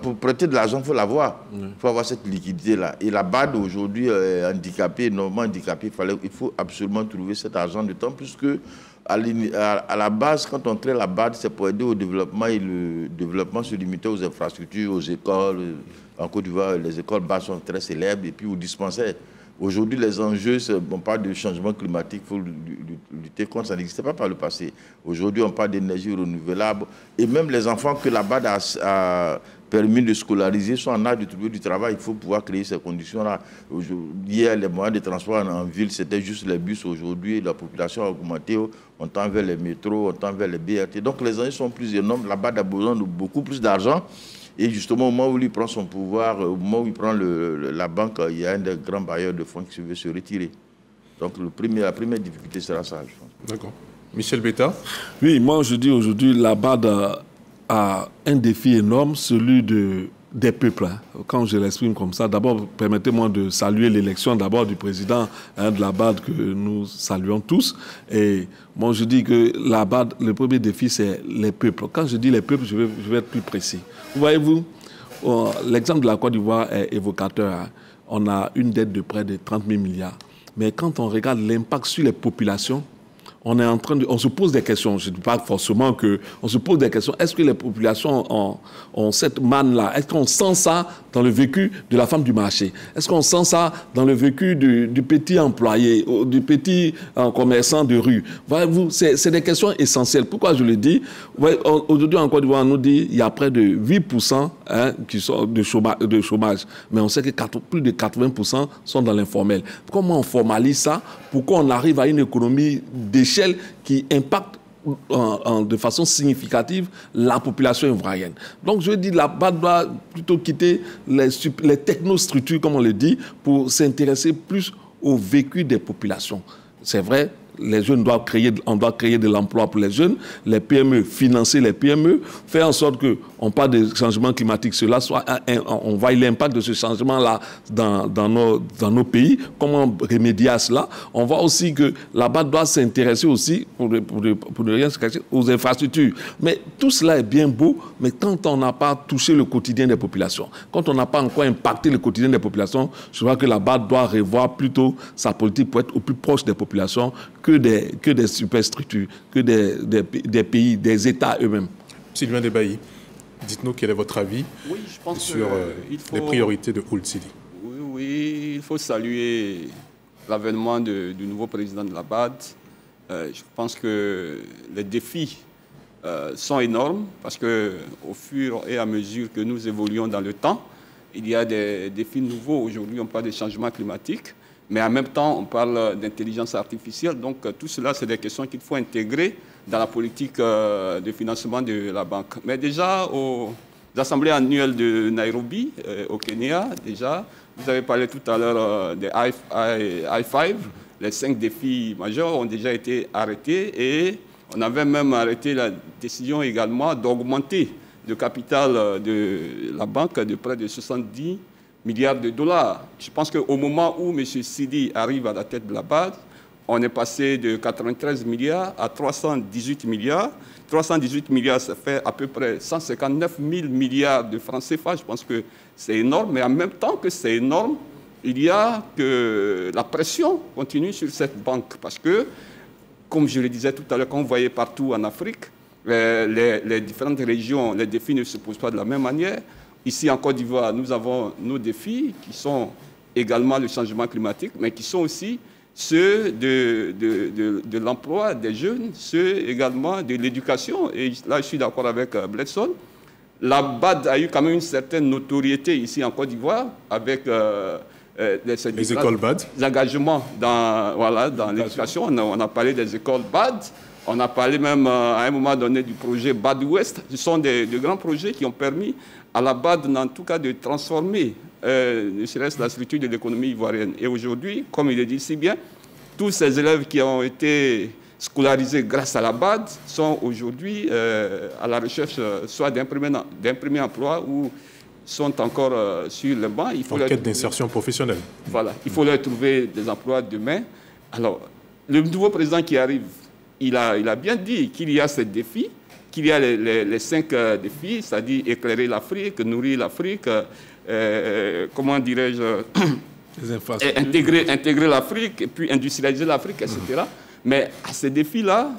pour prêter de l'argent, il faut l'avoir. Il faut avoir cette liquidité-là. Et la BAD, aujourd'hui, est handicapée, normalement handicapée. Il faut absolument trouver cet argent, d'autant plus que à la base, quand on crée la BAD, c'est pour aider au développement, et le développement se limitait aux infrastructures, aux écoles. En Côte d'Ivoire, les écoles basses sont très célèbres, et puis aux dispensaires. Aujourd'hui, les enjeux, on parle de changement climatique, il faut lutter contre, ça n'existait pas par le passé. Aujourd'hui, on parle d'énergie renouvelable. Et même les enfants que la BAD a permis de scolariser sont en âge de trouver du travail. Il faut pouvoir créer ces conditions-là. Hier, les moyens de transport en ville, c'était juste les bus. Aujourd'hui, la population a augmenté. On tend vers les métros, on tend vers les BRT. Donc, les enjeux sont plus énormes. La BAD a besoin de beaucoup plus d'argent. Et justement, au moment où il prend son pouvoir, au moment où il prend la banque, il y a un des grands bailleurs de fonds qui veut se retirer. Donc la première difficulté sera ça, je pense. D'accord. Michel Betta. Oui, moi je dis aujourd'hui, la BAD a un défi énorme, celui des peuples. Quand je l'exprime comme ça, d'abord, permettez-moi de saluer l'élection d'abord du président de la BAD que nous saluons tous. Et moi, je dis que la BAD, le premier défi, c'est les peuples. Quand je dis les peuples, je vais être plus précis. Voyez-vous, l'exemple de la Côte d'Ivoire est évocateur. Hein. On a une dette de près de 30 000 milliards. Mais quand on regarde l'impact sur les populations, on se pose des questions. Je ne dis pas forcément qu'on se pose des questions. Est-ce que les populations ont cette manne-là? Est-ce qu'on sent ça dans le vécu de la femme du marché? Est-ce qu'on sent ça dans le vécu du petit employé, du petit commerçant de rue? Voyez-vous, c'est des questions essentielles. Pourquoi je le dis? Aujourd'hui, en Côte d'Ivoire, on nous dit qu'il y a près de 8% qui sont de chômage. Mais on sait que plus de 80% sont dans l'informel. Comment on formalise ça pour qu'on arrive à une économie d'échelle qui impacte de façon significative la population ivoirienne. Donc je dis la BAD doit plutôt quitter les technostructures, comme on le dit, pour s'intéresser plus au vécu des populations. C'est vrai, les jeunes on doit créer de l'emploi pour les jeunes, les PME, financer les PME, faire en sorte qu'on parle de changement climatique, on voit l'impact de ce changement-là dans nos pays, comment remédier à cela. On voit aussi que la BAD doit s'intéresser aussi, pour ne rien se cacher, aux infrastructures. Mais tout cela est bien beau, mais quand on n'a pas touché le quotidien des populations, quand on n'a pas encore impacté le quotidien des populations, je crois que la BAD doit revoir plutôt sa politique pour être au plus proche des populations que des superstructures, que des pays, des États eux-mêmes. Sylvain Debailly, dites-nous quel est votre avis sur les priorités de Ould Sidi. Oui, il faut saluer l'avènement du nouveau président de la BAD. Je pense que les défis sont énormes parce qu'au fur et à mesure que nous évoluons dans le temps, il y a des défis nouveaux. Aujourd'hui, on parle des changements climatiques. Mais en même temps, on parle d'intelligence artificielle. Donc, tout cela, c'est des questions qu'il faut intégrer dans la politique de financement de la banque. Mais déjà, aux assemblées annuelles de Nairobi, au Kenya, déjà, vous avez parlé tout à l'heure des I5. Les 5 défis majeurs ont déjà été arrêtés. Et on avait même arrêté la décision également d'augmenter le capital de la banque de près de 70 milliards de dollars. Je pense qu'au moment où M. Sidi arrive à la tête de la BAD, on est passé de 93 milliards à 318 milliards. 318 milliards, ça fait à peu près 159 000 milliards de francs CFA. Je pense que c'est énorme, mais en même temps que c'est énorme, il y a que la pression continue sur cette banque. Parce que, comme je le disais tout à l'heure, quand on voyait partout en Afrique, les différentes régions, les défis ne se posent pas de la même manière. Ici, en Côte d'Ivoire, nous avons nos défis qui sont également le changement climatique, mais qui sont aussi ceux de l'emploi des jeunes, ceux également de l'éducation. Et là, je suis d'accord avec Bledson. La BAD a eu quand même une certaine notoriété ici en Côte d'Ivoire avec les écoles BAD. Les engagements dans l'éducation. On a parlé des écoles BAD. On a parlé même à un moment donné du projet BAD Ouest. Ce sont de grands projets qui ont permis à la BAD, en tout cas, de transformer ne serait-ce la structure de l'économie ivoirienne. Et aujourd'hui, comme il est dit si bien, tous ces élèves qui ont été scolarisés grâce à la BAD sont aujourd'hui à la recherche soit d'un premier emploi ou sont encore sur le banc. En quête d'insertion professionnelle. Voilà, il faut leur trouver des emplois demain. Alors, le nouveau président qui arrive, il a bien dit qu'il y a ces défis, qu'il y a les 5 défis, c'est-à-dire éclairer l'Afrique, nourrir l'Afrique, comment dirais-je, intégrer l'Afrique, et puis industrialiser l'Afrique, etc. Mais à ces défis-là,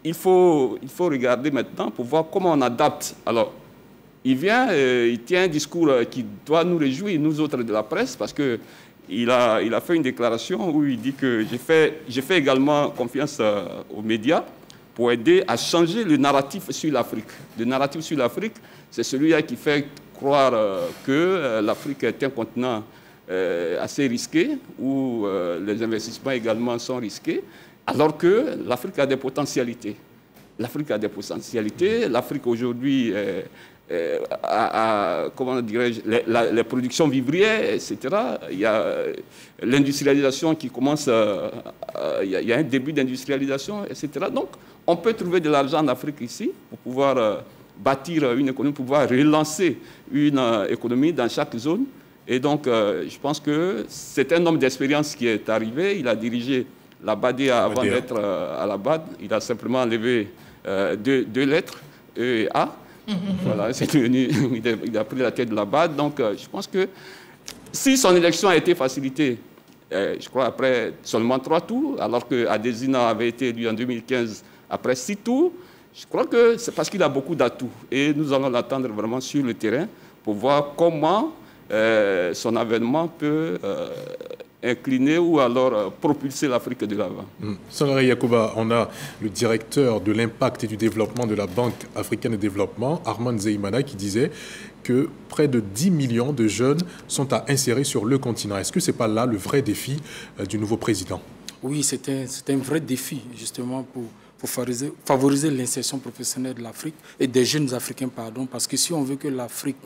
il faut regarder maintenant pour voir comment on adapte. Alors, il tient un discours qui doit nous réjouir, nous autres de la presse, parce qu'il a fait une déclaration où il dit que j'ai fait également confiance aux médias pour aider à changer le narratif sur l'Afrique. Le narratif sur l'Afrique, c'est celui-là qui fait croire que l'Afrique est un continent assez risqué, où les investissements également sont risqués, alors que l'Afrique a des potentialités. L'Afrique a des potentialités. L'Afrique aujourd'hui comment dirais-je, les productions vivrières, etc. Il y a l'industrialisation qui commence, il y a un début d'industrialisation, etc. Donc, on peut trouver de l'argent en Afrique ici pour pouvoir bâtir une économie, pour pouvoir relancer une économie dans chaque zone. Et donc, je pense que c'est un homme d'expérience qui est arrivé. Il a dirigé la BADEA avant d'être à la BAD. Il a simplement enlevé deux lettres, E et A. Voilà, c'est devenu, il a pris la tête de la BAD. Donc, je pense que si son élection a été facilitée, je crois après seulement 3 tours, alors qu'Adesina avait été élu en 2015 après 6 tours, je crois que c'est parce qu'il a beaucoup d'atouts. Et nous allons l'attendre vraiment sur le terrain pour voir comment son avènement peut incliner ou alors propulser l'Afrique de l'avant. Sangaré Yacouba, on a le directeur de l'impact et du développement de la Banque africaine de développement, Armand Zeimana, qui disait que près de 10 millions de jeunes sont à insérer sur le continent. Est-ce que ce n'est pas là le vrai défi du nouveau président? Oui, c'est un vrai défi, justement, pour favoriser l'insertion professionnelle de l'Afrique et des jeunes Africains, parce que si on veut que l'Afrique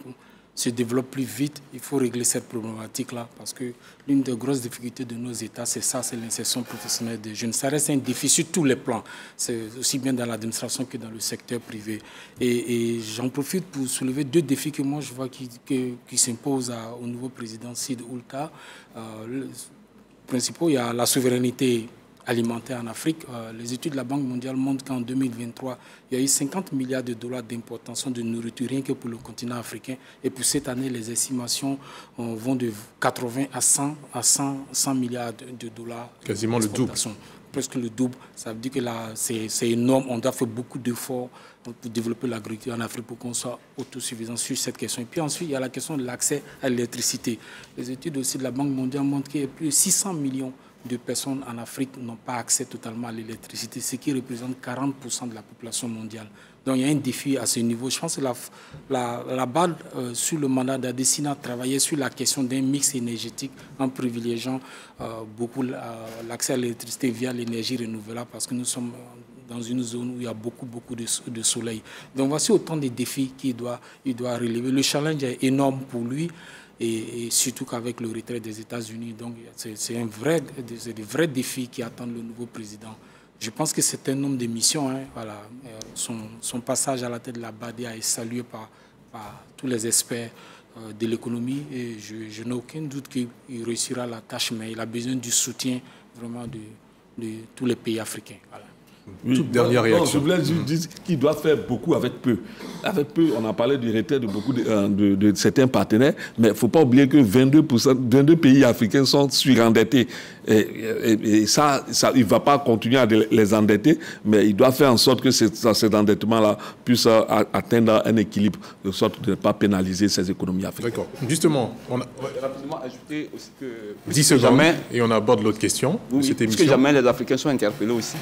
se développe plus vite, il faut régler cette problématique-là, parce que l'une des grosses difficultés de nos États, c'est ça, c'est l'insertion professionnelle des jeunes. Ça reste un défi sur tous les plans, c'est aussi bien dans l'administration que dans le secteur privé. Et j'en profite pour soulever 2 défis que moi je vois qui s'imposent au nouveau président Sid Oulta. Principaux, il y a la souveraineté alimentaire en Afrique. Les études de la Banque mondiale montrent qu'en 2023, il y a eu 50 milliards de dollars d'importation de nourriture rien que pour le continent africain. Et pour cette année, les estimations vont de 80 à 100 milliards de dollars. Quasiment le double. Presque le double. Ça veut dire que là, c'est énorme. On doit faire beaucoup d'efforts pour développer l'agriculture en Afrique pour qu'on soit autosuffisant sur cette question. Et puis ensuite, il y a la question de l'accès à l'électricité. Les études aussi de la Banque mondiale montrent qu'il y a plus de 600 millions de personnes en Afrique n'ont pas accès totalement à l'électricité, ce qui représente 40% de la population mondiale. Donc il y a un défi à ce niveau. Je pense que la BAD, sur le mandat d'Adesina, travaillait sur la question d'un mix énergétique en privilégiant beaucoup l'accès à l'électricité via l'énergie renouvelable, parce que nous sommes dans une zone où il y a beaucoup de soleil. Donc voici autant de défis qu'il doit relever. Le challenge est énorme pour lui. Et surtout qu'avec le retrait des États-Unis, donc c'est des vrais défis qui attendent le nouveau président. Je pense que c'est un homme de mission. Hein, voilà. Son passage à la tête de la BADEA est salué par tous les experts de l'économie et je n'ai aucun doute qu'il réussira la tâche, mais il a besoin du soutien vraiment de tous les pays africains. Voilà. Oui, toute dernière réaction. Je voulais juste dire qu'il doit faire beaucoup avec peu. Avec peu, on a parlé du retrait de beaucoup de certains partenaires, mais il ne faut pas oublier que 22 pays africains sont surendettés. Et ça, il ne va pas continuer à les endetter, mais il doit faire en sorte que cet endettement-là puisse atteindre un équilibre, de sorte de ne pas pénaliser ces économies africaines. D'accord. Justement, on a... rapidement ajouter aussi que... 10 secondes et on aborde l'autre question de cette émission. Parce que jamais les Africains sont interpellés aussi.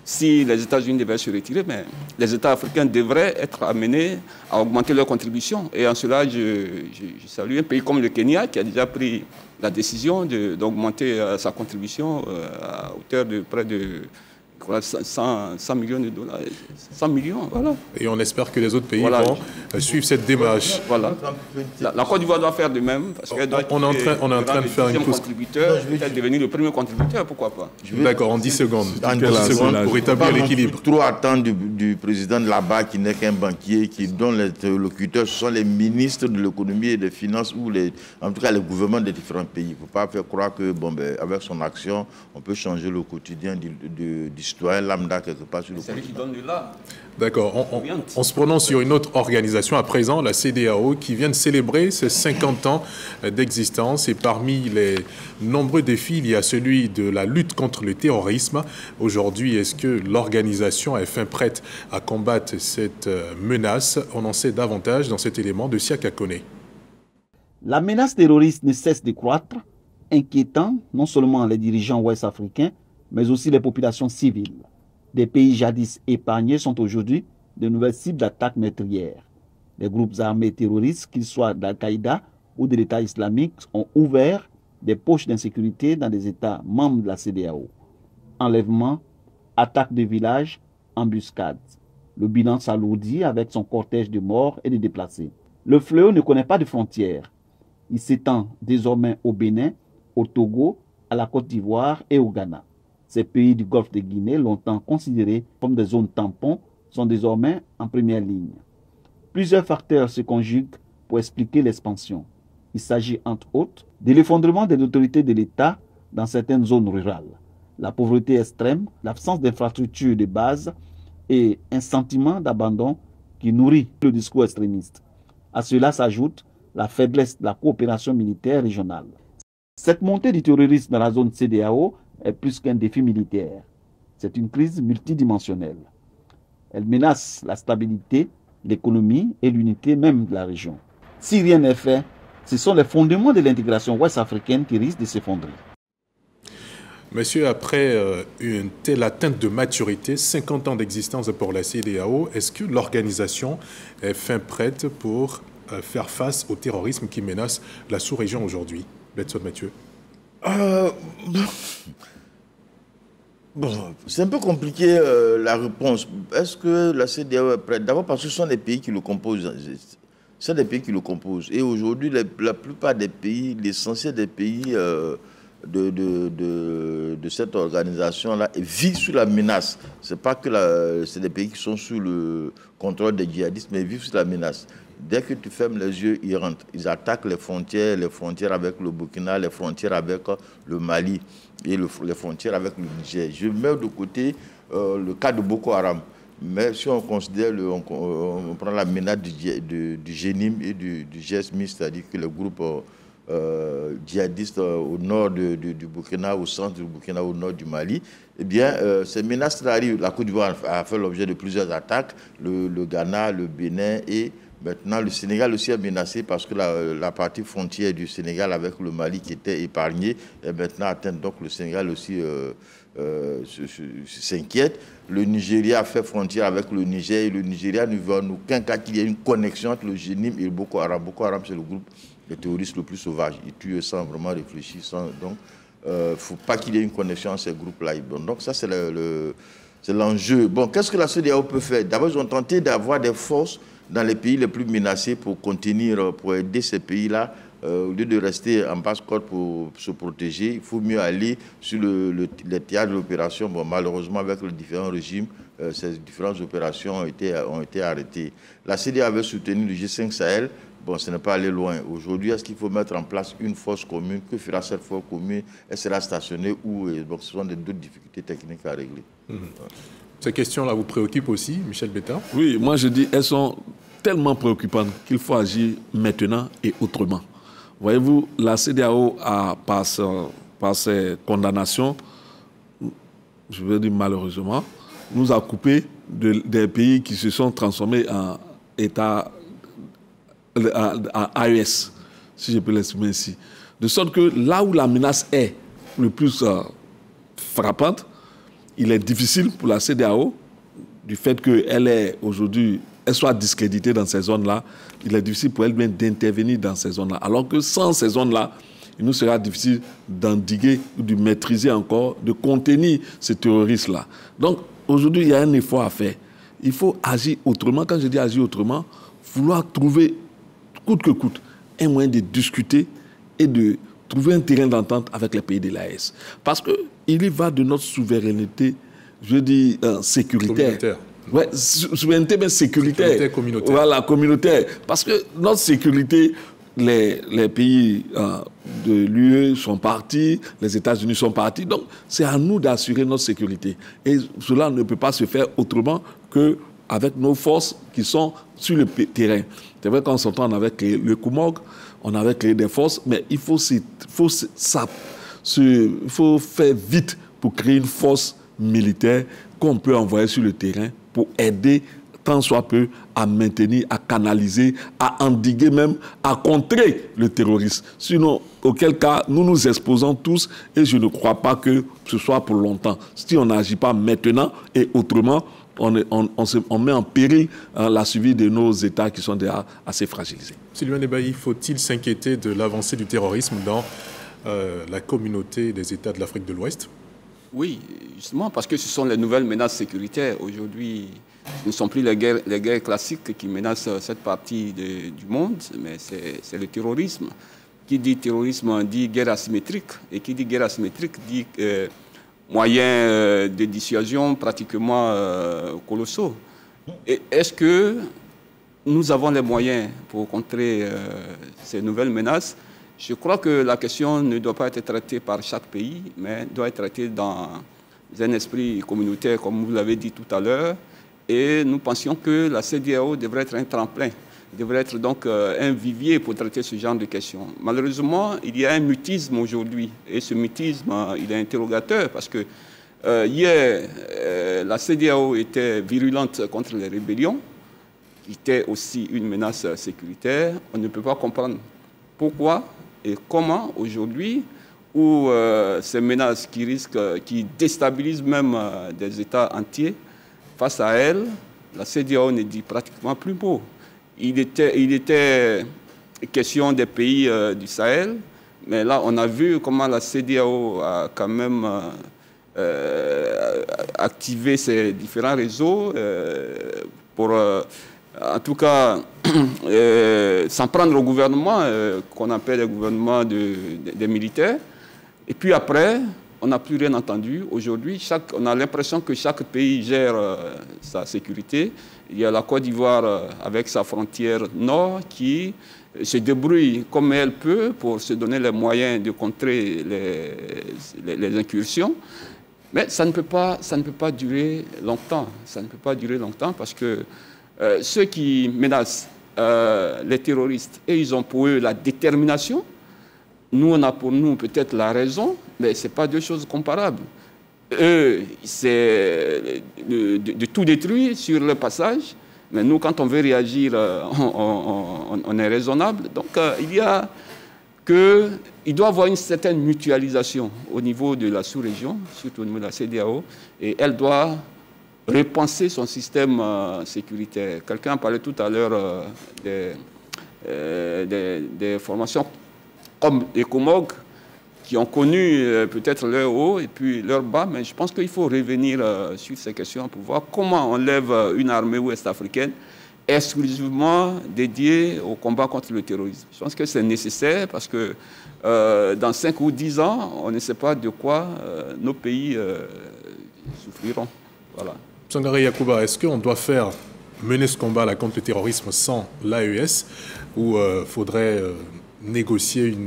Si les États-Unis devaient se retirer, mais les États africains devraient être amenés à augmenter leur contribution. Et en cela, je salue un pays comme le Kenya qui a déjà pris la décision d'augmenter sa contribution à hauteur de près de 100 millions de dollars. 100 millions, voilà. Et on espère que les autres pays vont suivre cette démarche. Voilà. La Côte d'Ivoire doit faire de même. Parce qu'elle doit on est en train de faire une pause. Contributeur, peut-être devenir le premier contributeur, pourquoi pas. D'accord, en 10 secondes. En 10 secondes pour établir l'équilibre. Trop attendre du président de là-bas qui n'est qu'un banquier, dont les interlocuteurs sont les ministres de l'économie et des finances ou en tout cas les gouvernements des différents pays. Il ne faut pas faire croire que avec son action, on peut changer le quotidien du citoyen lambda quelque part sur le continent. C'est lui qui donne de là. D'accord. On se prononce sur une autre organisation à présent, la CEDEAO, qui vient de célébrer ses 50 ans d'existence. Et parmi les nombreux défis, il y a celui de la lutte contre le terrorisme. Aujourd'hui, est-ce que l'organisation est fin prête à combattre cette menace? On en sait davantage dans cet élément de Siaka Kone. La menace terroriste ne cesse de croître, inquiétant non seulement les dirigeants ouest-africains, mais aussi les populations civiles. Des pays jadis épargnés sont aujourd'hui de nouvelles cibles d'attaques meurtrières. Les groupes armés terroristes, qu'ils soient d'Al-Qaïda ou de l'État islamique, ont ouvert des poches d'insécurité dans des États membres de la CEDEAO. Enlèvements, attaques de villages, embuscades. Le bilan s'alourdit avec son cortège de morts et de déplacés. Le fléau ne connaît pas de frontières. Il s'étend désormais au Bénin, au Togo, à la Côte d'Ivoire et au Ghana. Ces pays du Golfe de Guinée, longtemps considérés comme des zones tampons, sont désormais en première ligne. Plusieurs facteurs se conjuguent pour expliquer l'expansion. Il s'agit entre autres de l'effondrement des autorités de l'État dans certaines zones rurales, la pauvreté extrême, l'absence d'infrastructures de base et un sentiment d'abandon qui nourrit le discours extrémiste. À cela s'ajoute la faiblesse de la coopération militaire régionale. Cette montée du terrorisme dans la zone CEDEAO est plus qu'un défi militaire. C'est une crise multidimensionnelle. Elle menace la stabilité, l'économie et l'unité même de la région. Si rien n'est fait, ce sont les fondements de l'intégration ouest-africaine qui risquent de s'effondrer. Monsieur, après une telle atteinte de maturité, 50 ans d'existence pour la CEDEAO, est-ce que l'organisation est fin prête pour faire face au terrorisme qui menace la sous-région aujourd'hui? Bletson Mathieu. Bon, c'est un peu compliqué la réponse. Est-ce que la CEDEAO est prête? D'abord parce que ce sont des pays qui le composent. Ce sont des pays qui le composent. Et aujourd'hui, la plupart des pays, l'essentiel des pays de cette organisation-là vit sous la menace. Ce n'est pas que c'est des pays qui sont sous le contrôle des djihadistes, mais vivent sous la menace. Dès que tu fermes les yeux, ils rentrent. Ils attaquent les frontières avec le Burkina, les frontières avec le Mali et les frontières avec le Niger. Je mets de côté le cas de Boko Haram. Mais si on considère, on prend la menace du GENIM et du GSMI, c'est-à-dire que le groupe djihadistes au nord du Burkina, au centre du Burkina, au nord du Mali, eh bien, ces menaces arrivent. La Côte d'Ivoire a fait l'objet de plusieurs attaques, le Ghana, le Bénin et maintenant le Sénégal aussi est menacé parce que la partie frontière du Sénégal avec le Mali qui était épargnée est maintenant atteinte. Donc le Sénégal aussi s'inquiète. Le Nigeria fait frontière avec le Niger et le Nigeria ne veut en aucun cas qu'il y ait une connexion entre le GENIM et le Boko Haram. Boko Haram, c'est le groupe de terroristes le plus sauvage. Ils tuent sans vraiment réfléchir. Donc, il ne faut pas qu'il y ait une connexion entre ces groupes-là. Donc, ça, c'est l'enjeu. Bon, qu'est-ce que la CEDEAO peut faire? D'abord, ils ont tenté d'avoir des forces dans les pays les plus menacés pour contenir, pour aider ces pays-là. Au lieu de rester en basse-côte pour se protéger, il faut mieux aller sur les théâtres d'opération. Bon, malheureusement, avec les différents régimes, ces différentes opérations ont été arrêtées. La CEDEAO avait soutenu le G5 Sahel. Bon, ce n'est pas aller loin. Aujourd'hui, est-ce qu'il faut mettre en place une force commune? Que fera cette force commune? Elle sera stationnée où? Bon, ce sont d'autres difficultés techniques à régler. Ces questions-là vous préoccupent aussi, Michel Betta? Oui, moi je dis, elles sont tellement préoccupantes qu'il faut agir maintenant et autrement. Voyez-vous, la CEDEAO par ses condamnations, je veux dire malheureusement, nous a coupé des pays qui se sont transformés en État, en AES, si je peux l'exprimer ainsi. De sorte que là où la menace est le plus frappante, il est difficile pour la CEDEAO, du fait qu'elle soit discréditée dans ces zones-là, il est difficile pour elle-même d'intervenir dans ces zones-là. Alors que sans ces zones-là, il nous sera difficile d'endiguer ou de maîtriser encore, de contenir ces terroristes-là. Donc aujourd'hui, il y a un effort à faire. Il faut agir autrement. Quand je dis agir autrement, vouloir trouver, coûte que coûte, un moyen de discuter et de trouver un terrain d'entente avec les pays de l'AES. Parce qu'il y va de notre souveraineté, je dis sécuritaire. Oui, souveraineté, mais sécuritaire. Sécurité communautaire. Voilà, communautaire. Parce que notre sécurité, les pays de l'UE sont partis, les États-Unis sont partis. Donc, c'est à nous d'assurer notre sécurité. Et cela ne peut pas se faire autrement qu'avec nos forces qui sont sur le terrain. C'est vrai qu'en sortant, on avait créé le COUMOG, on avait créé des forces, mais il faut faire vite pour créer une force militaire qu'on peut envoyer sur le terrain pour aider tant soit peu à maintenir, à canaliser, à endiguer même, à contrer le terrorisme. Sinon, auquel cas, nous nous exposons tous et je ne crois pas que ce soit pour longtemps. Si on n'agit pas maintenant et autrement, on met en péril la survie de nos États qui sont déjà assez fragilisés. Sylvain Ebaï, faut-il s'inquiéter de l'avancée du terrorisme dans la communauté des États de l'Afrique de l'Ouest? Oui, justement, parce que ce sont les nouvelles menaces sécuritaires. Aujourd'hui, ce ne sont plus les guerres classiques qui menacent cette partie du monde, mais c'est le terrorisme. Qui dit terrorisme dit guerre asymétrique. Et qui dit guerre asymétrique dit moyens de dissuasion pratiquement colossaux. Et est-ce que nous avons les moyens pour contrer ces nouvelles menaces? Je crois que la question ne doit pas être traitée par chaque pays, mais doit être traitée dans un esprit communautaire, comme vous l'avez dit tout à l'heure. Et nous pensions que la CEDEAO devrait être un tremplin, devrait être donc un vivier pour traiter ce genre de questions. Malheureusement, il y a un mutisme aujourd'hui. Et ce mutisme, il est interrogateur parce que hier, la CEDEAO était virulente contre les rébellions, qui était aussi une menace sécuritaire. On ne peut pas comprendre pourquoi et comment aujourd'hui, où ces menaces qui déstabilisent même des États entiers, face à elles, la CEDEAO ne dit pratiquement plus mot. Il était question des pays du Sahel, mais là, on a vu comment la CEDEAO a quand même activé ses différents réseaux pour, en tout cas, s'en prendre au gouvernement, qu'on appelle le gouvernement des militaires. Et puis après, on n'a plus rien entendu. Aujourd'hui, on a l'impression que chaque pays gère sa sécurité. Il y a la Côte d'Ivoire avec sa frontière nord qui se débrouille comme elle peut pour se donner les moyens de contrer les incursions. Mais ça ne peut pas durer longtemps. Ça ne peut pas durer longtemps parce que ceux qui menacent les terroristes, et ils ont pour eux la détermination. Nous, on a pour nous peut-être la raison, mais ce n'est pas deux choses comparables. Eux, c'est de tout détruire sur le passage, mais nous, quand on veut réagir, on est raisonnable. Donc, il doit y avoir une certaine mutualisation au niveau de la sous-région, surtout au niveau de la CEDEAO, et elle doit repenser son système sécuritaire. Quelqu'un parlait tout à l'heure des formations comme les Comog, qui ont connu peut-être leur haut et puis leur bas, mais je pense qu'il faut revenir sur ces questions pour voir comment on lève une armée ouest-africaine exclusivement dédiée au combat contre le terrorisme. Je pense que c'est nécessaire parce que dans 5 ou 10 ans, on ne sait pas de quoi nos pays souffriront. Voilà. Sangaré Yacouba, est-ce qu'on doit mener ce combat là contre le terrorisme sans l'AES ou faudrait négocier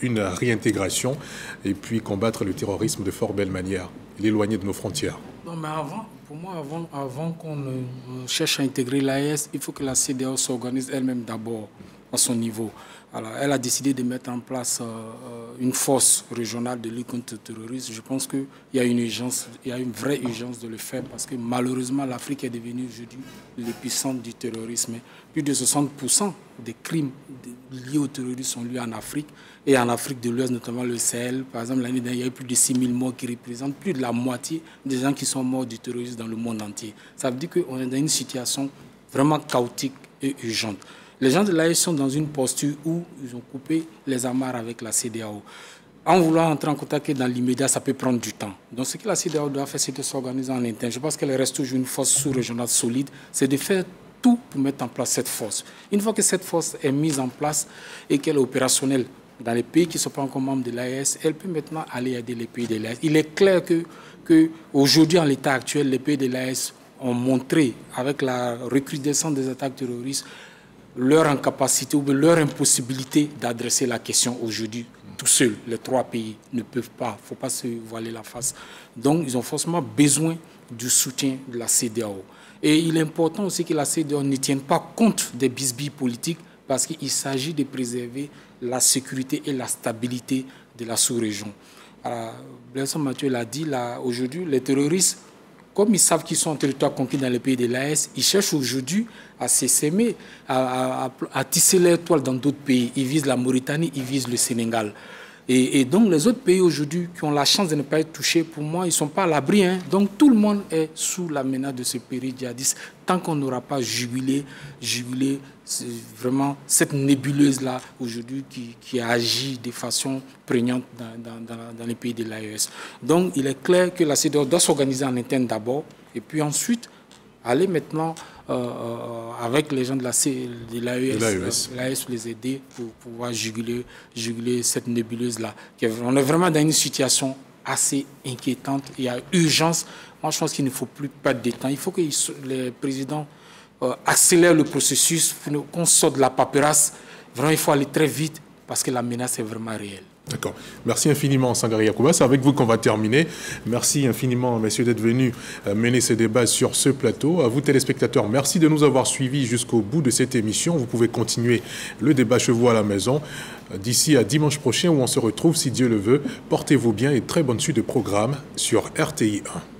une réintégration et puis combattre le terrorisme de fort belle manière, l'éloigner de nos frontières? Non, mais pour moi, avant qu'on cherche à intégrer l'AES, il faut que la CEDEAO s'organise elle-même d'abord à son niveau. Alors, elle a décidé de mettre en place une force régionale de lutte contre le terrorisme. Je pense qu'il y a une urgence, il y a une vraie urgence de le faire parce que malheureusement, l'Afrique est devenue aujourd'hui l'épicentre du terrorisme. Plus de 60% des crimes liés au terrorisme sont liés en Afrique et en Afrique de l'Ouest, notamment le Sahel. Par exemple, l'année dernière, il y a eu plus de 6 000 morts qui représentent plus de la moitié des gens qui sont morts du terrorisme dans le monde entier. Ça veut dire qu'on est dans une situation vraiment chaotique et urgente. Les gens de l'AES sont dans une posture où ils ont coupé les amarres avec la CEDEAO. En voulant entrer en contact dans l'immédiat, ça peut prendre du temps. Donc ce que la CEDEAO doit faire, c'est de s'organiser en interne. Je pense qu'elle reste toujours une force sous-régionale solide. C'est de faire tout pour mettre en place cette force. Une fois que cette force est mise en place et qu'elle est opérationnelle dans les pays qui ne sont pas encore membres de l'AES, elle peut maintenant aller aider les pays de l'AES. Il est clair qu'aujourd'hui, en l'état actuel, les pays de l'AES ont montré, avec la recrudescence des attaques terroristes, leur incapacité ou leur impossibilité d'adresser la question aujourd'hui. Tout seuls, les 3 pays ne peuvent pas, il ne faut pas se voiler la face. Donc, ils ont forcément besoin du soutien de la CEDEAO. Et il est important aussi que la CEDEAO ne tienne pas compte des bisbilles politiques parce qu'il s'agit de préserver la sécurité et la stabilité de la sous-région. Blaise Mathieu l'a dit, aujourd'hui, les terroristes, comme ils savent qu'ils sont en territoire conquis dans les pays de l'AES, ils cherchent aujourd'hui à s'essaimer, à tisser les toiles dans d'autres pays. Ils visent la Mauritanie, ils visent le Sénégal. Et donc les autres pays aujourd'hui qui ont la chance de ne pas être touchés, pour moi, ils ne sont pas à l'abri. Donc tout le monde est sous la menace de ce péril djihadiste. Tant qu'on n'aura pas jubilé vraiment cette nébuleuse-là aujourd'hui qui agit de façon prégnante dans les pays de l'AES. Donc il est clair que la CEDEAO doit s'organiser en interne d'abord et puis ensuite aller maintenant avec les gens de l'AES, les aider pour pouvoir juguler cette nébuleuse-là. On est vraiment dans une situation assez inquiétante. Il y a urgence. Moi, je pense qu'il ne faut plus perdre de temps. Il faut que les présidents accélèrent le processus, qu'on sorte de la paperasse. Vraiment, il faut aller très vite parce que la menace est vraiment réelle. D'accord. Merci infiniment, Sangaré Yacouba. C'est avec vous qu'on va terminer. Merci infiniment, messieurs, d'être venus mener ce débat sur ce plateau. À vous, téléspectateurs, merci de nous avoir suivis jusqu'au bout de cette émission. Vous pouvez continuer le débat chez vous à la maison. D'ici à dimanche prochain où on se retrouve, si Dieu le veut. Portez-vous bien et très bonne suite de programme sur RTI 1.